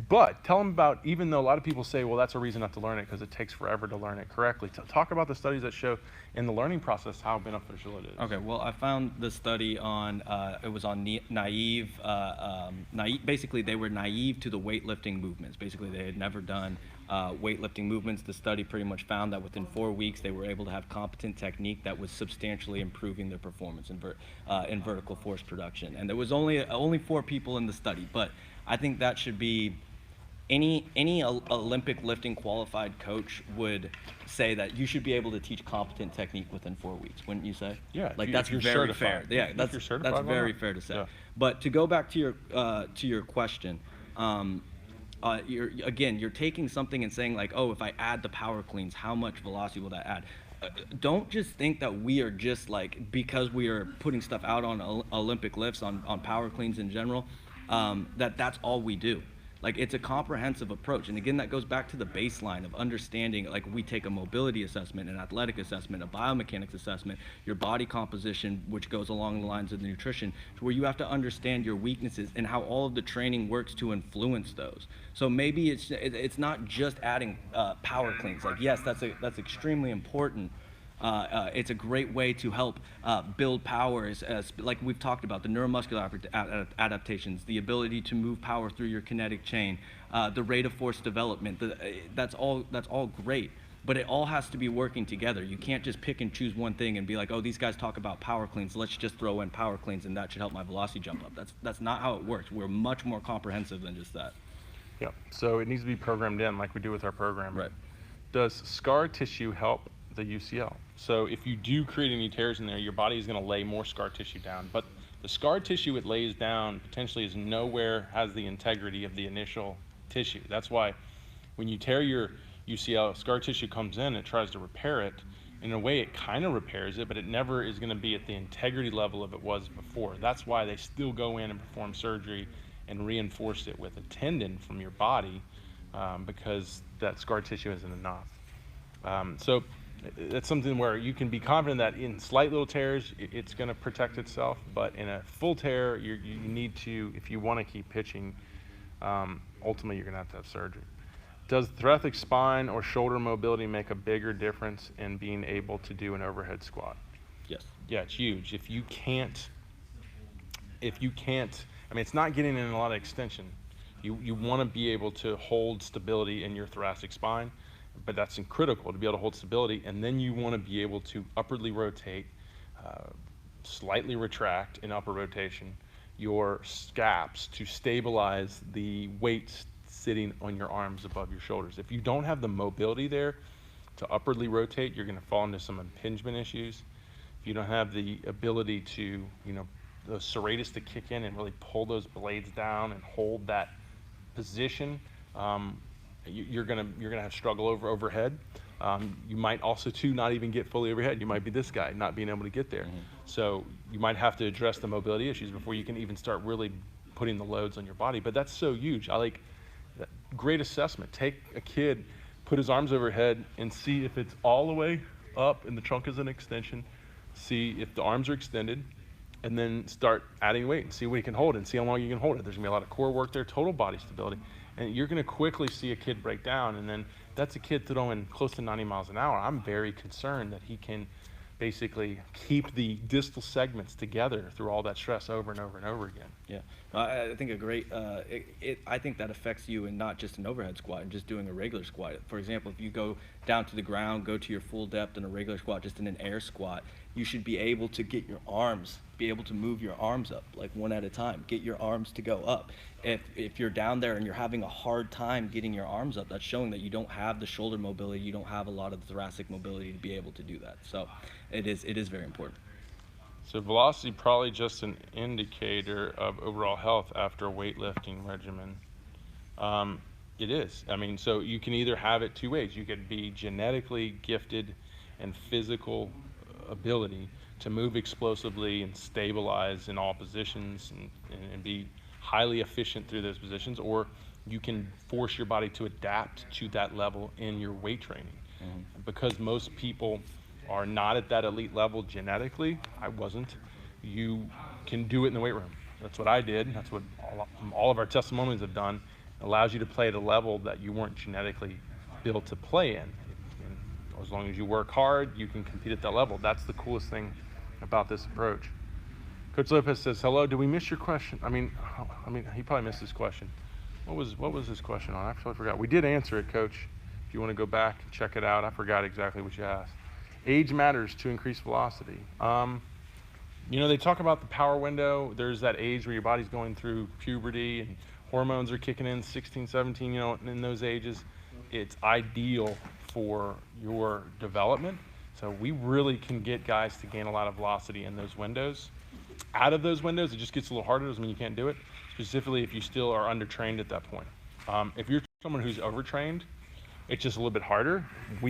But tell them about, even though a lot of people say, well, that's a reason not to learn it because it takes forever to learn it correctly. Talk about the studies that show in the learning process how beneficial it is. Okay, well, I found the study on, it was on naive, basically they were naive to the weightlifting movements. Basically, they had never done weightlifting movements. The study pretty much found that within 4 weeks, they were able to have competent technique that was substantially improving their performance in vertical force production. And there was only 4 people in the study, but I think that should be any Olympic lifting qualified coach would say that you should be able to teach competent technique within 4 weeks, wouldn't you say? Yeah. Like that's very fair. Yeah, that's very fair to say. Yeah. But to go back to your question, you're taking something and saying like, oh, if I add the power cleans, how much velocity will that add? Don't just think that we are just like, because we are putting stuff out on Olympic lifts, on power cleans in general, that's all we do. Like, it's a comprehensive approach. And again, that goes back to the baseline of understanding, like we take a mobility assessment, an athletic assessment, a biomechanics assessment, your body composition, which goes along the lines of the nutrition, where you have to understand your weaknesses and how all of the training works to influence those. So maybe it's not just adding power cleans. Like, yes, that's extremely important. It's a great way to help build power, as like we've talked about, the neuromuscular adaptations, the ability to move power through your kinetic chain, the rate of force development. That's all great. but it all has to be working together. You can't just pick and choose one thing and be like, oh, these guys talk about power cleans, let's just throw in power cleans and that should help my velocity jump up. That's not how it works. We're much more comprehensive than just that. Yep. So it needs to be programmed in like we do with our program. Right. Does scar tissue help the UCL? So if you do create any tears in there, your body is going to lay more scar tissue down. But the scar tissue it lays down potentially is nowhere has the integrity of the initial tissue. That's why when you tear your UCL, scar tissue comes in, it tries to repair it. In a way, it kind of repairs it, but it never is going to be at the integrity level of it was before. That's why they still go in and perform surgery and reinforce it with a tendon from your body because that scar tissue isn't enough. So it's something where you can be confident that in slight little tears, it's going to protect itself, but in a full tear, you need to, if you want to keep pitching, ultimately you're going to have surgery. Does thoracic spine or shoulder mobility make a bigger difference in being able to do an overhead squat? Yes. Yeah, it's huge. If you can't, I mean, it's not getting in a lot of extension. You want to be able to hold stability in your thoracic spine, but that's critical to be able to hold stability. And then you want to be able to upwardly rotate, slightly retract in upper rotation your scaps to stabilize the weights sitting on your arms above your shoulders. If you don't have the mobility there to upwardly rotate, you're going to fall into some impingement issues. If you don't have the ability to, the serratus to kick in and really pull those blades down and hold that position, you're gonna have struggle overhead. You might also too not even get fully overhead. You might be this guy not being able to get there. So you might have to address the mobility issues before you can even start really putting the loads on your body. But that's so huge. I like that. Great assessment. Take a kid, put his arms overhead and see if it's all the way up and the trunk is an extension. See if the arms are extended, and then start adding weight and see what he can hold and see how long you can hold it. There's gonna be a lot of core work there, total body stability. And you're gonna quickly see a kid break down, and then that's a kid throwing close to 90 miles an hour. I'm very concerned that he can basically keep the distal segments together through all that stress over and over and over again. Yeah, I think a great, I think that affects you in not just an overhead squat and just doing a regular squat. For example, if you go down to the ground, go to your full depth in a regular squat, just in an air squat, you should be able to get your arms, be able to move your arms up like one at a time, get your arms to go up. If you're down there and you're having a hard time getting your arms up, that's showing that you don't have the shoulder mobility, you don't have a lot of the thoracic mobility to be able to do that. So it is very important. So velocity probably just an indicator of overall health after a weightlifting regimen. It is. I mean, so you can either have it two ways. You could be genetically gifted and physical ability to move explosively and stabilize in all positions and be highly efficient through those positions, or you can force your body to adapt to that level in your weight training. Because most people are not at that elite level genetically, I wasn't, you can do it in the weight room. That's what I did. That's what all of our testimonials have done. It allows you to play at a level that you weren't genetically built to play in. And as long as you work hard, you can compete at that level. That's the coolest thing about this approach. Coach Lopez says, hello, did we miss your question? I mean, he probably missed his question. What was his question on? I actually forgot. We did answer it, Coach. If you want to go back and check it out, I forgot exactly what you asked. Age matters to increase velocity. They talk about the power window. There's that age where your body's going through puberty and hormones are kicking in, 16, 17, in those ages. It's ideal for your development. So we really can get guys to gain a lot of velocity in those windows. Out of those windows, it just gets a little harder. Doesn't mean you can't do it, specifically if you still are undertrained at that point. If you're someone who's overtrained, it's just a little bit harder,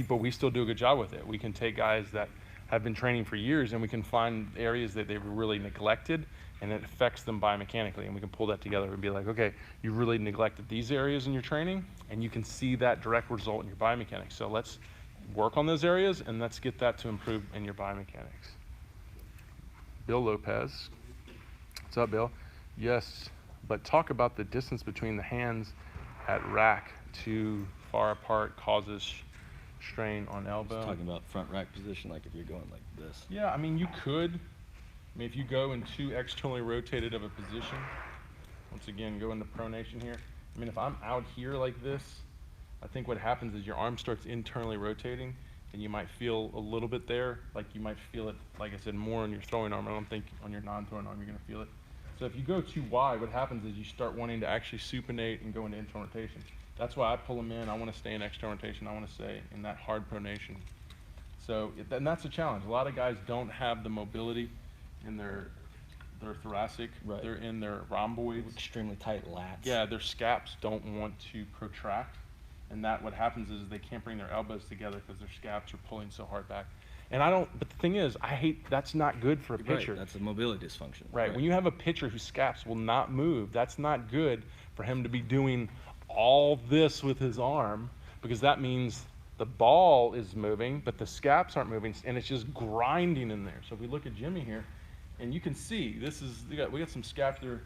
but we still do a good job with it. We can take guys that have been training for years and we can find areas that they've really neglected and it affects them biomechanically, and we can pull that together and be like, okay, you really neglected these areas in your training and you can see that direct result in your biomechanics. So let's work on those areas and let's get that to improve in your biomechanics. Bill Lopez. What's up, Bill? Yes, but talk about the distance between the hands at rack too far apart causes strain on elbow. Talking about front rack position, like if you're going like this. Yeah, I mean, you could. I mean, if you go in too externally rotated of a position, once again, go into pronation here. I mean, if I'm out here like this, I think what happens is your arm starts internally rotating, and you might feel a little bit there, like you might feel it, like I said, more on your throwing arm. I don't think on your non-throwing arm you're going to feel it. So if you go too wide, what happens is you start wanting to actually supinate and go into internal rotation. That's why I pull them in. I want to stay in external rotation. I want to stay in that hard pronation. So, and that's a challenge. A lot of guys don't have the mobility in their thoracic. Right. They're in their rhomboids. Extremely tight lats. Yeah, their scaps don't want to protract. And that what happens is they can't bring their elbows together because their scaps are pulling so hard back. And but the thing is, I hate, that's not good for a pitcher. Right, that's a mobility dysfunction. Right. When you have a pitcher whose scaps will not move, that's not good for him to be doing all this with his arm, because that means the ball is moving, but the scaps aren't moving, and it's just grinding in there. So if we look at Jimmy here, and you can see, we got some scapular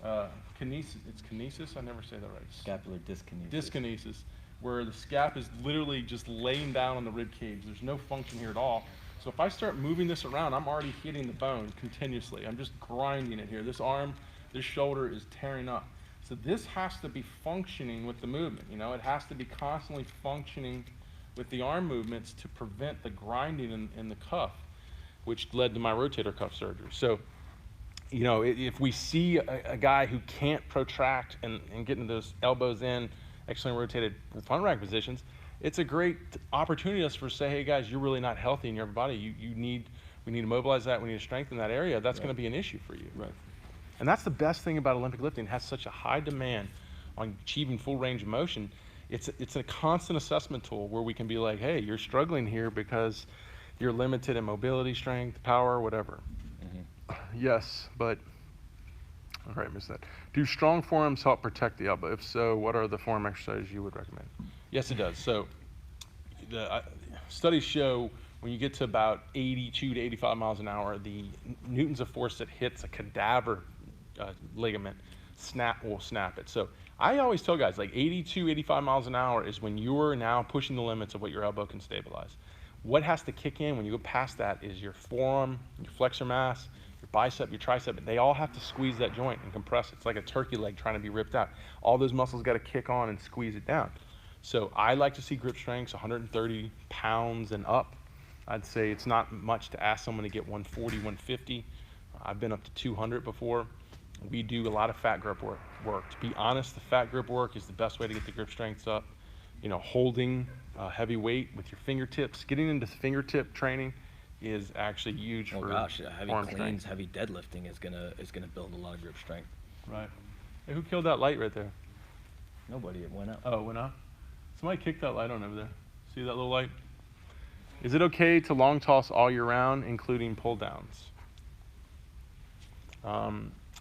kinesis. It's kinesis? I never say that right. Scapular dyskinesis. Dyskinesis, where the scap is literally just laying down on the rib cage. There's no function here at all. So if I start moving this around, I'm already hitting the bone continuously. I'm just grinding it here. This arm, this shoulder is tearing up. So this has to be functioning with the movement. You know, it has to be constantly functioning with the arm movements to prevent the grinding in the cuff, which led to my rotator cuff surgery. So, you know, if we see a guy who can't protract and get into those elbows in, externally rotated front rack positions, it's a great opportunity for us to say, hey guys, you're really not healthy in your body. We need to mobilize that. We need to strengthen that area. That's going to be an issue for you. Right. And that's the best thing about Olympic lifting. It has such a high demand on achieving full range of motion. It's a constant assessment tool where we can be like, hey, you're struggling here because you're limited in mobility, strength, power, whatever. Yes, but, all right, missed that. Do strong forearms help protect the elbow? If so, what are the forearm exercises you would recommend? Yes, it does. So the studies show when you get to about 82 to 85 miles an hour, the newtons of force that hits a cadaver ligament will snap it. So I always tell guys, like 82, 85 miles an hour is when you're now pushing the limits of what your elbow can stabilize. What has to kick in when you go past that is your forearm, your flexor mass, your bicep, your tricep. They all have to squeeze that joint and compress it. It's like a turkey leg trying to be ripped out. All those muscles got to kick on and squeeze it down. So I like to see grip strengths 130 pounds and up. I'd say it's not much to ask someone to get 140, 150. I've been up to 200 before. We do a lot of fat grip work. To be honest, the fat grip work is the best way to get the grip strengths up. You know, holding heavy weight with your fingertips. Getting into fingertip training is actually huge for heavy arm cleans, strength. heavy deadlifting is gonna build a lot of grip strength. Right. Hey, who killed that light right there? Nobody, it went up. Oh, it went out? Somebody kicked that light on over there. See that little light? Is it okay to long toss all year round, including pull downs?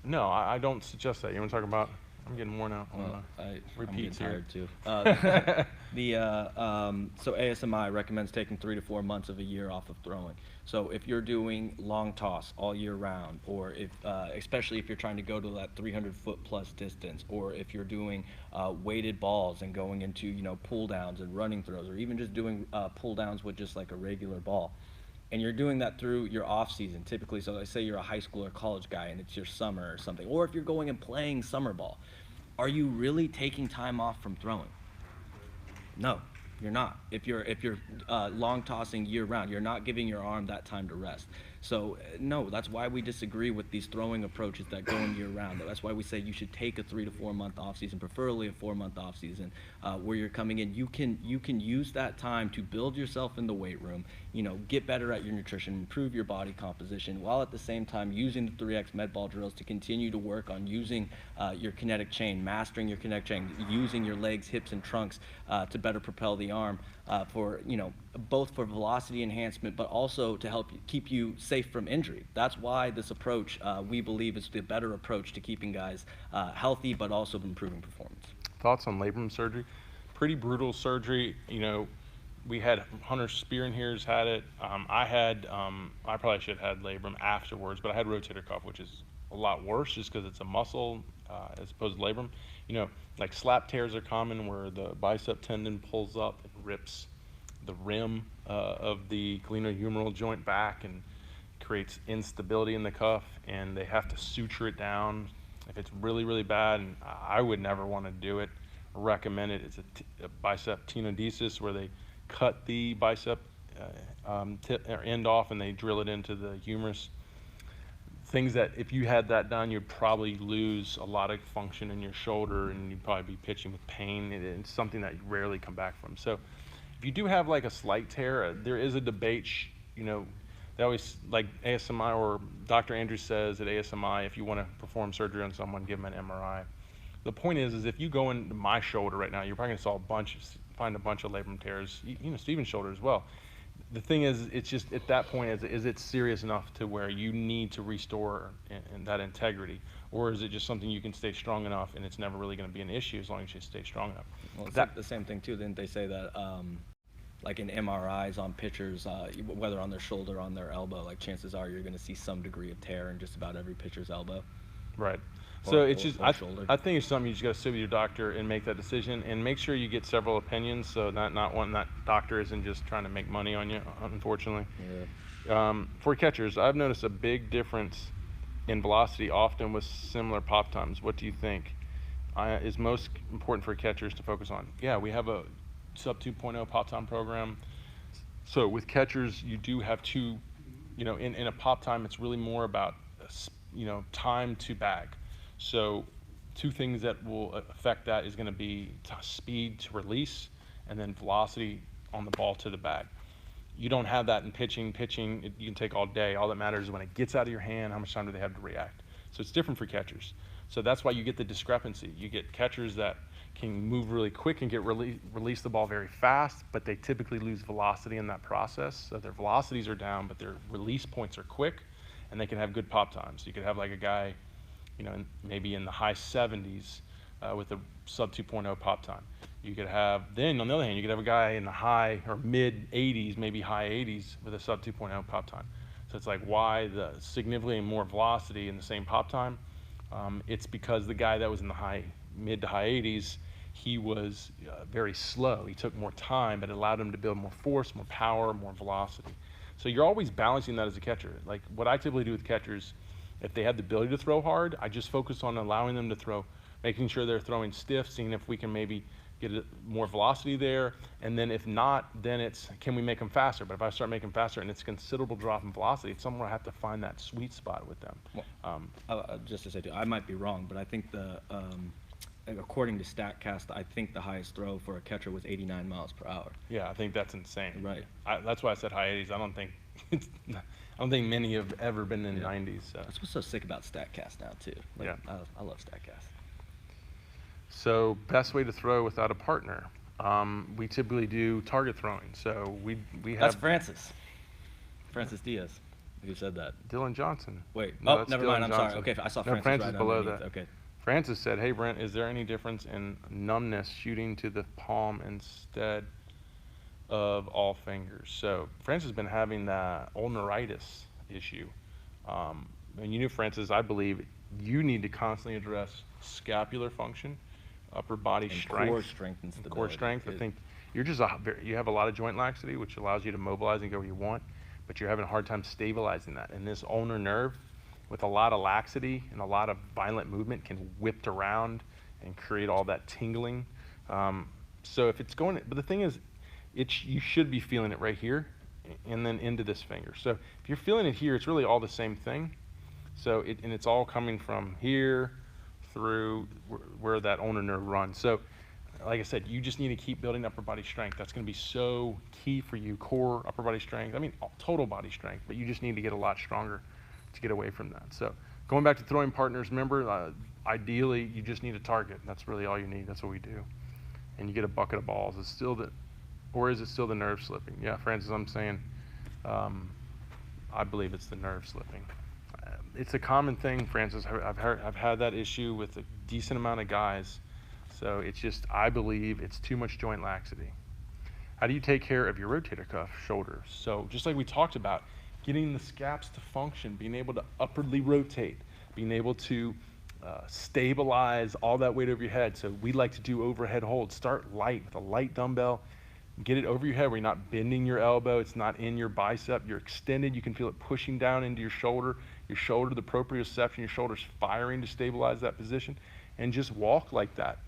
No, I don't suggest that. You want to talk about? I'm getting worn out. I'm Repeats getting here. tired too. So ASMI recommends taking 3 to 4 months of a year off of throwing. So if you're doing long toss all year round, or if, especially if you're trying to go to that 300-foot plus distance, or if you're doing weighted balls and going into, you know, pull downs and running throws, or even just doing pull downs with just like a regular ball, and you're doing that through your off season, typically, so let's say you're a high school or college guy and it's your summer or something, or if you're going and playing summer ball, are you really taking time off from throwing? No, you're not. If you're long tossing year round, you're not giving your arm that time to rest. So no, that's why we disagree with these throwing approaches that go in year round. That's why we say you should take a 3 to 4 month off season, preferably a 4-month off season, where you're coming in. You can use that time to build yourself in the weight room, you know, get better at your nutrition, improve your body composition, while at the same time using the 3X med ball drills to continue to work on using your kinetic chain, mastering your kinetic chain, using your legs, hips, and trunks to better propel the arm for, you know, both for velocity enhancement, but also to help keep you safe from injury. That's why this approach, we believe, is the better approach to keeping guys healthy, but also improving performance. Thoughts on labrum surgery? Pretty brutal surgery. You know, we had Hunter Spear here's had it. I probably should have had labrum afterwards, but I had rotator cuff, which is a lot worse just because it's a muscle as opposed to labrum. You know, like slap tears are common where the bicep tendon pulls up and rips the rim of the glenohumeral joint back and creates instability in the cuff, and they have to suture it down if it's really, really bad. And I would never want to do it. recommended. It's a bicep tenodesis, where they cut the bicep tip or end off and they drill it into the humerus. Things that if you had that done, you'd probably lose a lot of function in your shoulder and you'd probably be pitching with pain. It's something that you rarely come back from. So if you do have like a slight tear, there is a debate, they always, like ASMI, or Dr. Andrews says at ASMI, if you want to perform surgery on someone, give them an MRI. The point is if you go into my shoulder right now, you're probably going to find a bunch of labrum tears, Stephen's shoulder as well. The thing is, it's just at that point, is it serious enough to where you need to restore in that integrity? Or is it just something you can stay strong enough and it's never really going to be an issue as long as you stay strong enough? Well, it's like the same thing too. Didn't they say that, like in MRIs on pitchers, whether on their shoulder or on their elbow, like chances are you're going to see some degree of tear in just about every pitcher's elbow. Right. So it's just, I think it's something you just got to sit with your doctor and make that decision, and make sure you get several opinions, so not one that doctor isn't just trying to make money on you, unfortunately. Yeah. For catchers, I've noticed a big difference in velocity, often with similar pop times. What do you think is most important for catchers to focus on? Yeah, we have a sub 2.0 pop time program. So with catchers, you do have two, in a pop time, it's really more about, time to bag. So two things that will affect that is going to be speed to release and then velocity on the ball to the bag. You don't have that in pitching. You can take all day. All that matters is when it gets out of your hand, how much time do they have to react. So it's different for catchers. So that's why you get the discrepancy. You get catchers that can move really quick and get release the ball very fast, but they typically lose velocity in that process. So their velocities are down, but their release points are quick, and they can have good pop times. You could have like a guy, maybe in the high 70s with a sub 2.0 pop time. You could have, then on the other hand, you could have a guy in the high or mid 80s, maybe high 80s with a sub 2.0 pop time. So it's like, why the significantly more velocity in the same pop time? It's because the guy that was in the mid to high 80s, he was very slow. He took more time, but it allowed him to build more force, more power, more velocity. So you're always balancing that as a catcher. Like what I typically do with catchers, if they have the ability to throw hard, I just focus on allowing them to throw, making sure they're throwing stiff, seeing if we can maybe get more velocity there. And then if not, then it's, can we make them faster? But if I start making them faster and it's a considerable drop in velocity, it's somewhere I have to find that sweet spot with them. Well, just to say too, I might be wrong, but I think according to StatCast, I think the highest throw for a catcher was 89 miles per hour. Yeah, I think that's insane. Right. That's why I said high 80s. I don't think many have ever been in the 90s. So. That's what's so sick about StatCast now too. Like, Yeah. I love StatCast. So best way to throw without a partner. We typically do target throwing. So we have. That's Francis Diaz, who said that. Dylan Johnson. Wait, No, oh, that's never Dylan mind. I'm sorry. Johnson. Okay, I saw No, Francis, Francis right below underneath. that. Okay. Francis said, "Hey Brent, is there any difference in numbness shooting to the palm instead of all fingers?" So Francis has been having that ulnaritis issue. And you knew, Francis, I believe you need to constantly address scapular function, upper body And strength, core strength and stability. core strength. I think you're just you have a lot of joint laxity, which allows you to mobilize and go where you want, but you're having a hard time stabilizing that. And this ulnar nerve, with a lot of laxity and a lot of violent movement, can whip around and create all that tingling. So if it's going, but the thing is, you should be feeling it right here and then into this finger. So if you're feeling it here, it's really all the same thing. So and it's all coming from here through where that ulnar nerve runs. So like I said, you just need to keep building upper body strength. That's going to be so key for you. Core, upper body strength, total body strength, but you just need to get a lot stronger to get away from that. So going back to throwing partners, remember, ideally you just need a target. That's really all you need. That's what we do. And you get a bucket of balls. Or is it still the nerve slipping? Yeah, Francis, I'm saying, I believe it's the nerve slipping. It's a common thing, Francis. I've had that issue with a decent amount of guys. So it's just, I believe it's too much joint laxity. How do you take care of your rotator cuff shoulders? So just like we talked about, getting the scaps to function, being able to upwardly rotate, being able to stabilize all that weight over your head. So we like to do overhead holds. Start light with a light dumbbell. Get it over your head where you're not bending your elbow. It's not in your bicep. You're extended. You can feel it pushing down into your shoulder. Your shoulder, the proprioception, your shoulder's firing to stabilize that position. And just walk like that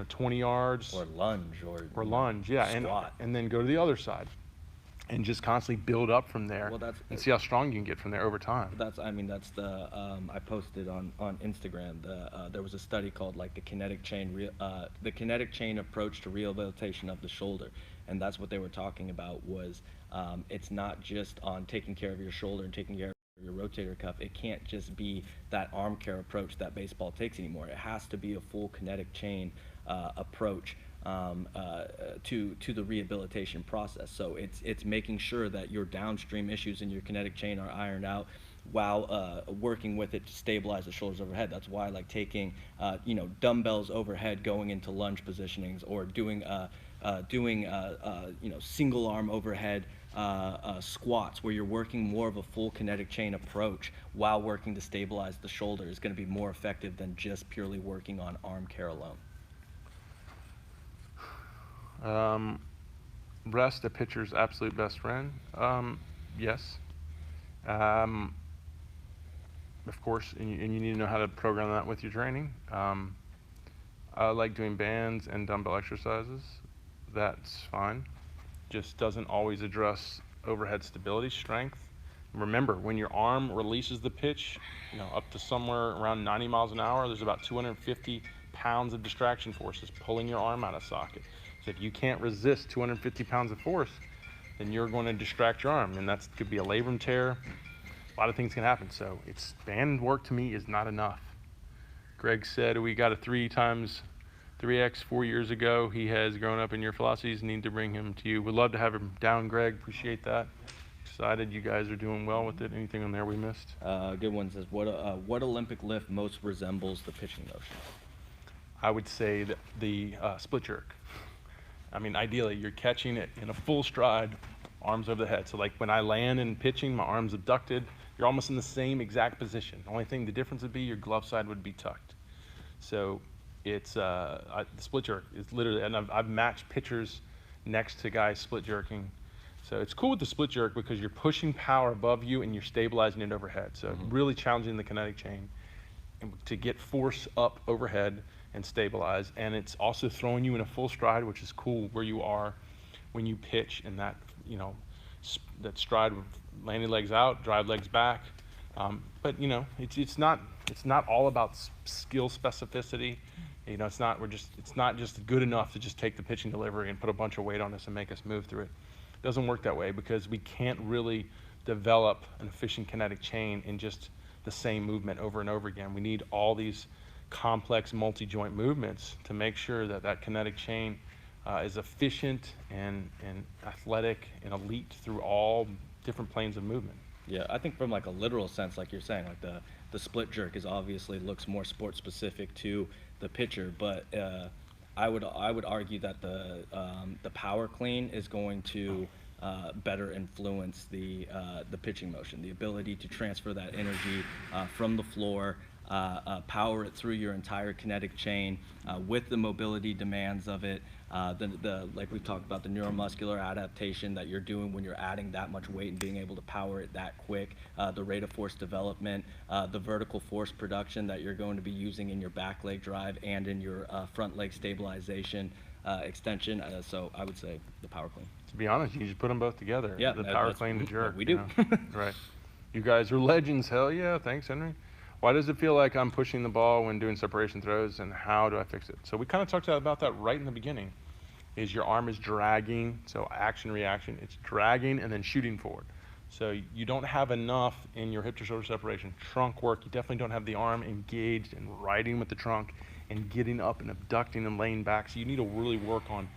20 yards. Or lunge, Or lunge, yeah. squat. And then go to the other side. And just constantly build up from there, Well, and see how strong you can get from there over time. That's the I posted on Instagram. There was a study called like the kinetic chain approach to rehabilitation of the shoulder, and that's what they were talking about. Was it's not just on taking care of your shoulder and taking care of your rotator cuff. It can't just be that arm care approach that baseball takes anymore. It has to be a full kinetic chain approach to the rehabilitation process. So it's making sure that your downstream issues in your kinetic chain are ironed out while working with it to stabilize the shoulders overhead. That's why like taking dumbbells overhead going into lunge positionings, or doing single arm overhead squats, where you're working more of a full kinetic chain approach while working to stabilize the shoulder, is going to be more effective than just purely working on arm care alone. Rest a pitcher's absolute best friend. Yes. Of course, and you need to know how to program that with your training. I like doing bands and dumbbell exercises. That's fine. Just doesn't always address overhead stability, strength. Remember, when your arm releases the pitch, up to somewhere around 90 miles an hour, there's about 250 pounds of distraction forces pulling your arm out of socket. So if you can't resist 250 pounds of force, then you're going to distract your arm, and that could be a labrum tear. A lot of things can happen. So band work to me is not enough. Greg said we got a 3x 4 years ago. He has grown up in your philosophies. Need to bring him to you. Would love to have him down, Greg. Appreciate that. Excited you guys are doing well with it. Anything on there we missed? Good one says, what Olympic lift most resembles the pitching motion? I would say that the split jerk. I mean, ideally, you're catching it in a full stride, arms over the head. So like when I land in pitching, my arms abducted, you're almost in the same exact position. The only thing, the difference would be your glove side would be tucked. So it's, the split jerk is literally, and I've matched pitchers next to guys split jerking. So it's cool with the split jerk because you're pushing power above you and you're stabilizing it overhead. So really challenging the kinetic chain and to get force up overhead and stabilize. And it's also throwing you in a full stride, which is cool where you are when you pitch, and that, that stride with landing legs out, drive legs back. But it's not all about skill specificity. It's not just good enough to just take the pitching delivery and put a bunch of weight on us and make us move through it. It doesn't work that way because we can't really develop an efficient kinetic chain in just the same movement over and over again. We need all these complex multi-joint movements to make sure that that kinetic chain is efficient and athletic and elite through all different planes of movement. Yeah, I think from like a literal sense, like you're saying, like the split jerk is obviously looks more sport specific to the pitcher, but I would argue that the power clean is going to better influence the pitching motion, the ability to transfer that energy from the floor, power it through your entire kinetic chain with the mobility demands of it. Like we've talked about, the neuromuscular adaptation that you're doing when you're adding that much weight and being able to power it that quick, the rate of force development, the vertical force production that you're going to be using in your back leg drive and in your front leg stabilization extension. So I would say the power clean. To be honest, you just put them both together. Yeah, the power clean, the jerk. We do. Right. You guys are legends. Hell yeah. Thanks, Henry. Why does it feel like I'm pushing the ball when doing separation throws, and how do I fix it? So we kind of talked about that right in the beginning. Is your arm is dragging, so action reaction. It's dragging and then shooting forward. So you don't have enough in your hip to shoulder separation trunk work. You definitely don't have the arm engaged and riding with the trunk and getting up and abducting and laying back. So you need to really work on,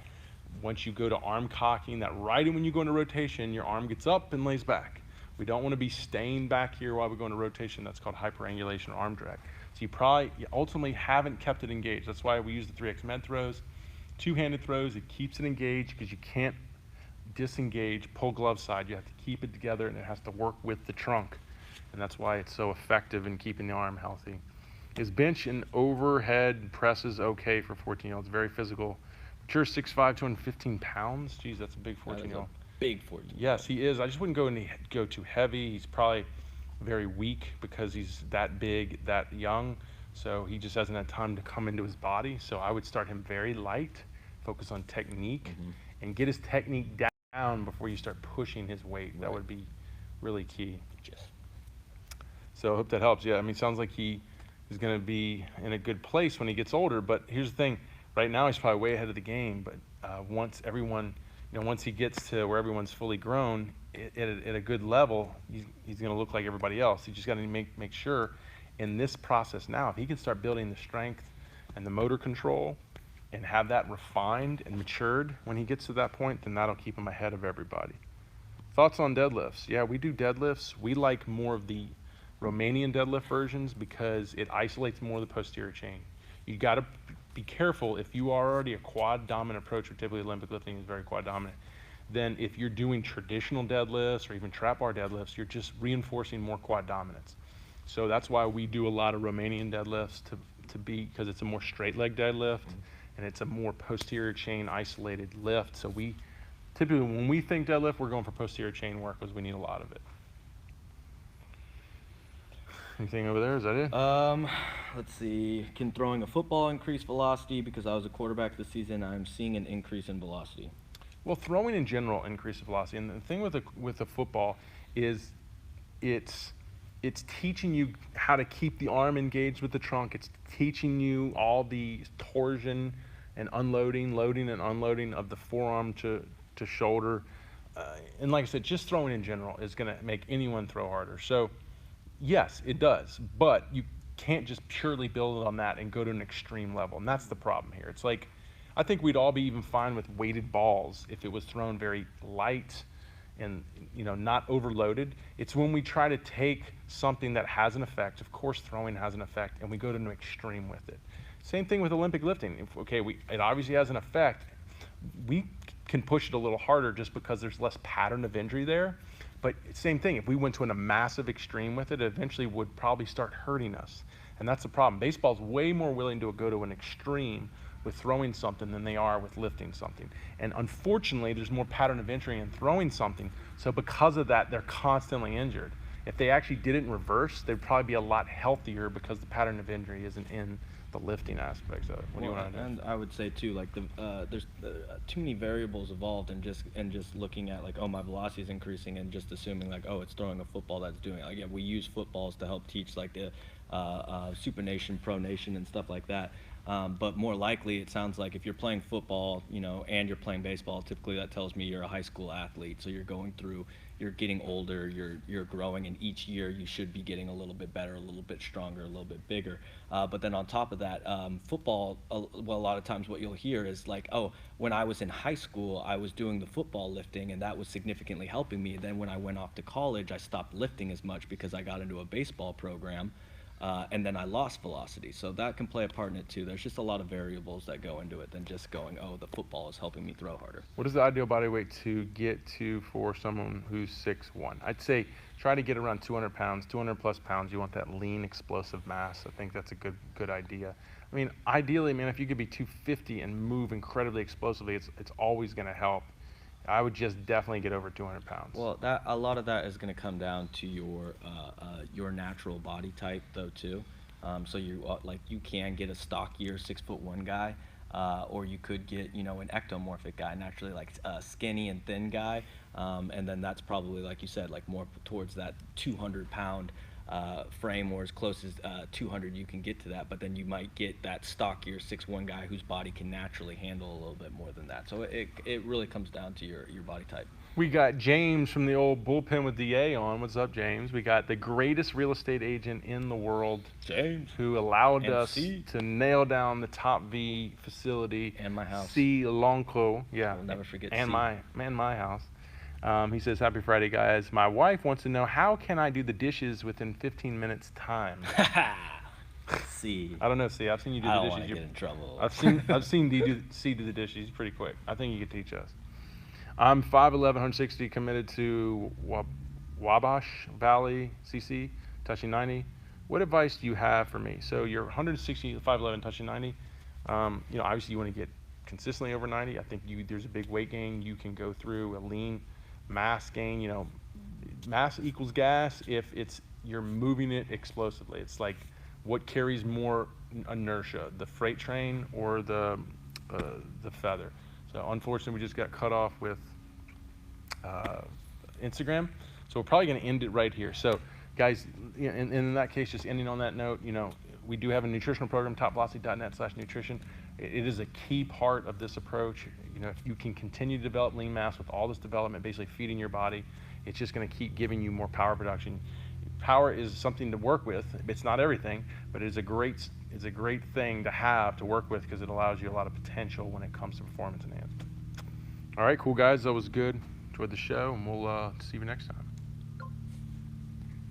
once you go to arm cocking, that riding when you go into rotation, your arm gets up and lays back. We don't want to be staying back here while we go into rotation. That's called hyperangulation or arm drag. So you ultimately haven't kept it engaged. That's why we use the 3x med throws. Two-handed throws, it keeps it engaged because you can't disengage, pull glove side. You have to keep it together, and it has to work with the trunk. And that's why it's so effective in keeping the arm healthy. Is bench and overhead presses okay for 14-year-olds? Very physical. But you're 6'5", 215 pounds? Geez, that's a big 14-year-old. Big 14. Yes, he is. I just wouldn't go too heavy. He's probably very weak because he's that big, that young. So he just hasn't had time to come into his body. So I would start him very light, focus on technique, and get his technique down before you start pushing his weight. That would be really key. Just So I hope that helps. Yeah, I mean, sounds like he is going to be in a good place when he gets older. But here's the thing: right now he's probably way ahead of the game. But once everyone, once he gets to where everyone's fully grown at a good level, he's going to look like everybody else. You just got to make sure in this process now, if he can start building the strength and the motor control and have that refined and matured when he gets to that point, then that'll keep him ahead of everybody. Thoughts on deadlifts? Yeah, we do deadlifts. We like more of the Romanian deadlift versions because it isolates more of the posterior chain. You got to be careful if you are already a quad dominant approach, or typically Olympic lifting is very quad dominant, then if you're doing traditional deadlifts or even trap bar deadlifts, you're just reinforcing more quad dominance. So that's why we do a lot of Romanian deadlifts to be, because it's a more straight leg deadlift and it's a more posterior chain isolated lift. So we typically, when we think deadlift, we're going for posterior chain work because we need a lot of it. Anything over there? Is that it? Let's see. Can throwing a football increase velocity? Because I was a quarterback this season, I'm seeing an increase in velocity. Well, throwing in general increases velocity, and the thing with a football is it's teaching you how to keep the arm engaged with the trunk. It's teaching you all the torsion and unloading, loading and unloading of the forearm to shoulder. And like I said, just throwing in general is going to make anyone throw harder. So yes, it does, but you can't just purely build it on that and go to an extreme level. And that's the problem here. It's like, I think we'd all be even fine with weighted balls if it was thrown very light and not overloaded. It's when we try to take something that has an effect, of course throwing has an effect, and we go to an extreme with it. Same thing with Olympic lifting. It obviously has an effect. We can push it a little harder just because there's less pattern of injury there. But same thing, if we went to a massive extreme with it, it eventually would probably start hurting us. And that's the problem. Baseball's way more willing to go to an extreme with throwing something than they are with lifting something. And unfortunately, there's more pattern of injury in throwing something. So because of that, they're constantly injured. If they actually did it in reverse, they'd probably be a lot healthier because the pattern of injury isn't in the lifting aspects of it. What do you want to do? And I would say too, like there's too many variables involved in just looking at like, oh, my velocity is increasing, and just assuming like, oh, it's throwing a football that's doing it. Like, yeah, we use footballs to help teach like the supination, pronation, and stuff like that. But more likely, it sounds like if you're playing football, and you're playing baseball, typically that tells me you're a high school athlete. So you're getting older, you're growing, and each year you should be getting a little bit better, a little bit stronger, a little bit bigger. But then on top of that, football, a lot of times what you'll hear is like, oh, when I was in high school, I was doing the football lifting, and that was significantly helping me. Then when I went off to college, I stopped lifting as much because I got into a baseball program. And then I lost velocity. So that can play a part in it too. There's just a lot of variables that go into it than just going, oh, the football is helping me throw harder. What is the ideal body weight to get to for someone who's 6'1"? I'd say try to get around 200 pounds, 200 plus pounds. You want that lean, explosive mass. I think that's a good idea. I mean, ideally, man, if you could be 250 and move incredibly explosively, it's always going to help. I would just definitely get over 200 pounds. Well, a lot of that is going to come down to your natural body type, though, too. So you can get a stockier 6'1" guy, or you could get an ectomorphic guy, naturally like a skinny and thin guy, and then that's probably, like you said, like more towards that 200-pound frame, or as close as 200 you can get to that. But then you might get that stockier 6'1" guy whose body can naturally handle a little bit more than that. So it really comes down to your body type. We got James from the old Bullpen with DA on. What's up, James? We got the greatest real estate agent in the world, James, who allowed MC. us to nail down the Top V facility and my house. C. Lonco, yeah, We'll never forget. and C. my house. He says, "Happy Friday, guys. My wife wants to know, how can I do the dishes within 15 minutes time?" C. I don't know, C. I've seen you do I the don't dishes. want to get in trouble. I've seen C do the dishes. He's pretty quick. I think you could teach us. I'm 5'11", 160, committed to Wabash Valley CC, touching 90. What advice do you have for me? So you're 160, 5'11", touching 90. Obviously you want to get consistently over 90. I think there's a big weight gain you can go through, a lean mass gain. Mass equals gas if you're moving it explosively. It's like what carries more inertia, the freight train or the feather. So unfortunately, we just got cut off with Instagram. So we're probably going to end it right here. So guys, in that case, just ending on that note, we do have a nutritional program, topvelocity.net/nutrition. It is a key part of this approach. If you can continue to develop lean mass with all this development, basically feeding your body, it's just going to keep giving you more power production. Power is something to work with. It's not everything, but it's a great thing to have to work with because it allows you a lot of potential when it comes to performance enhancement. All right, cool guys, that was good. Enjoyed the show, and we'll see you next time.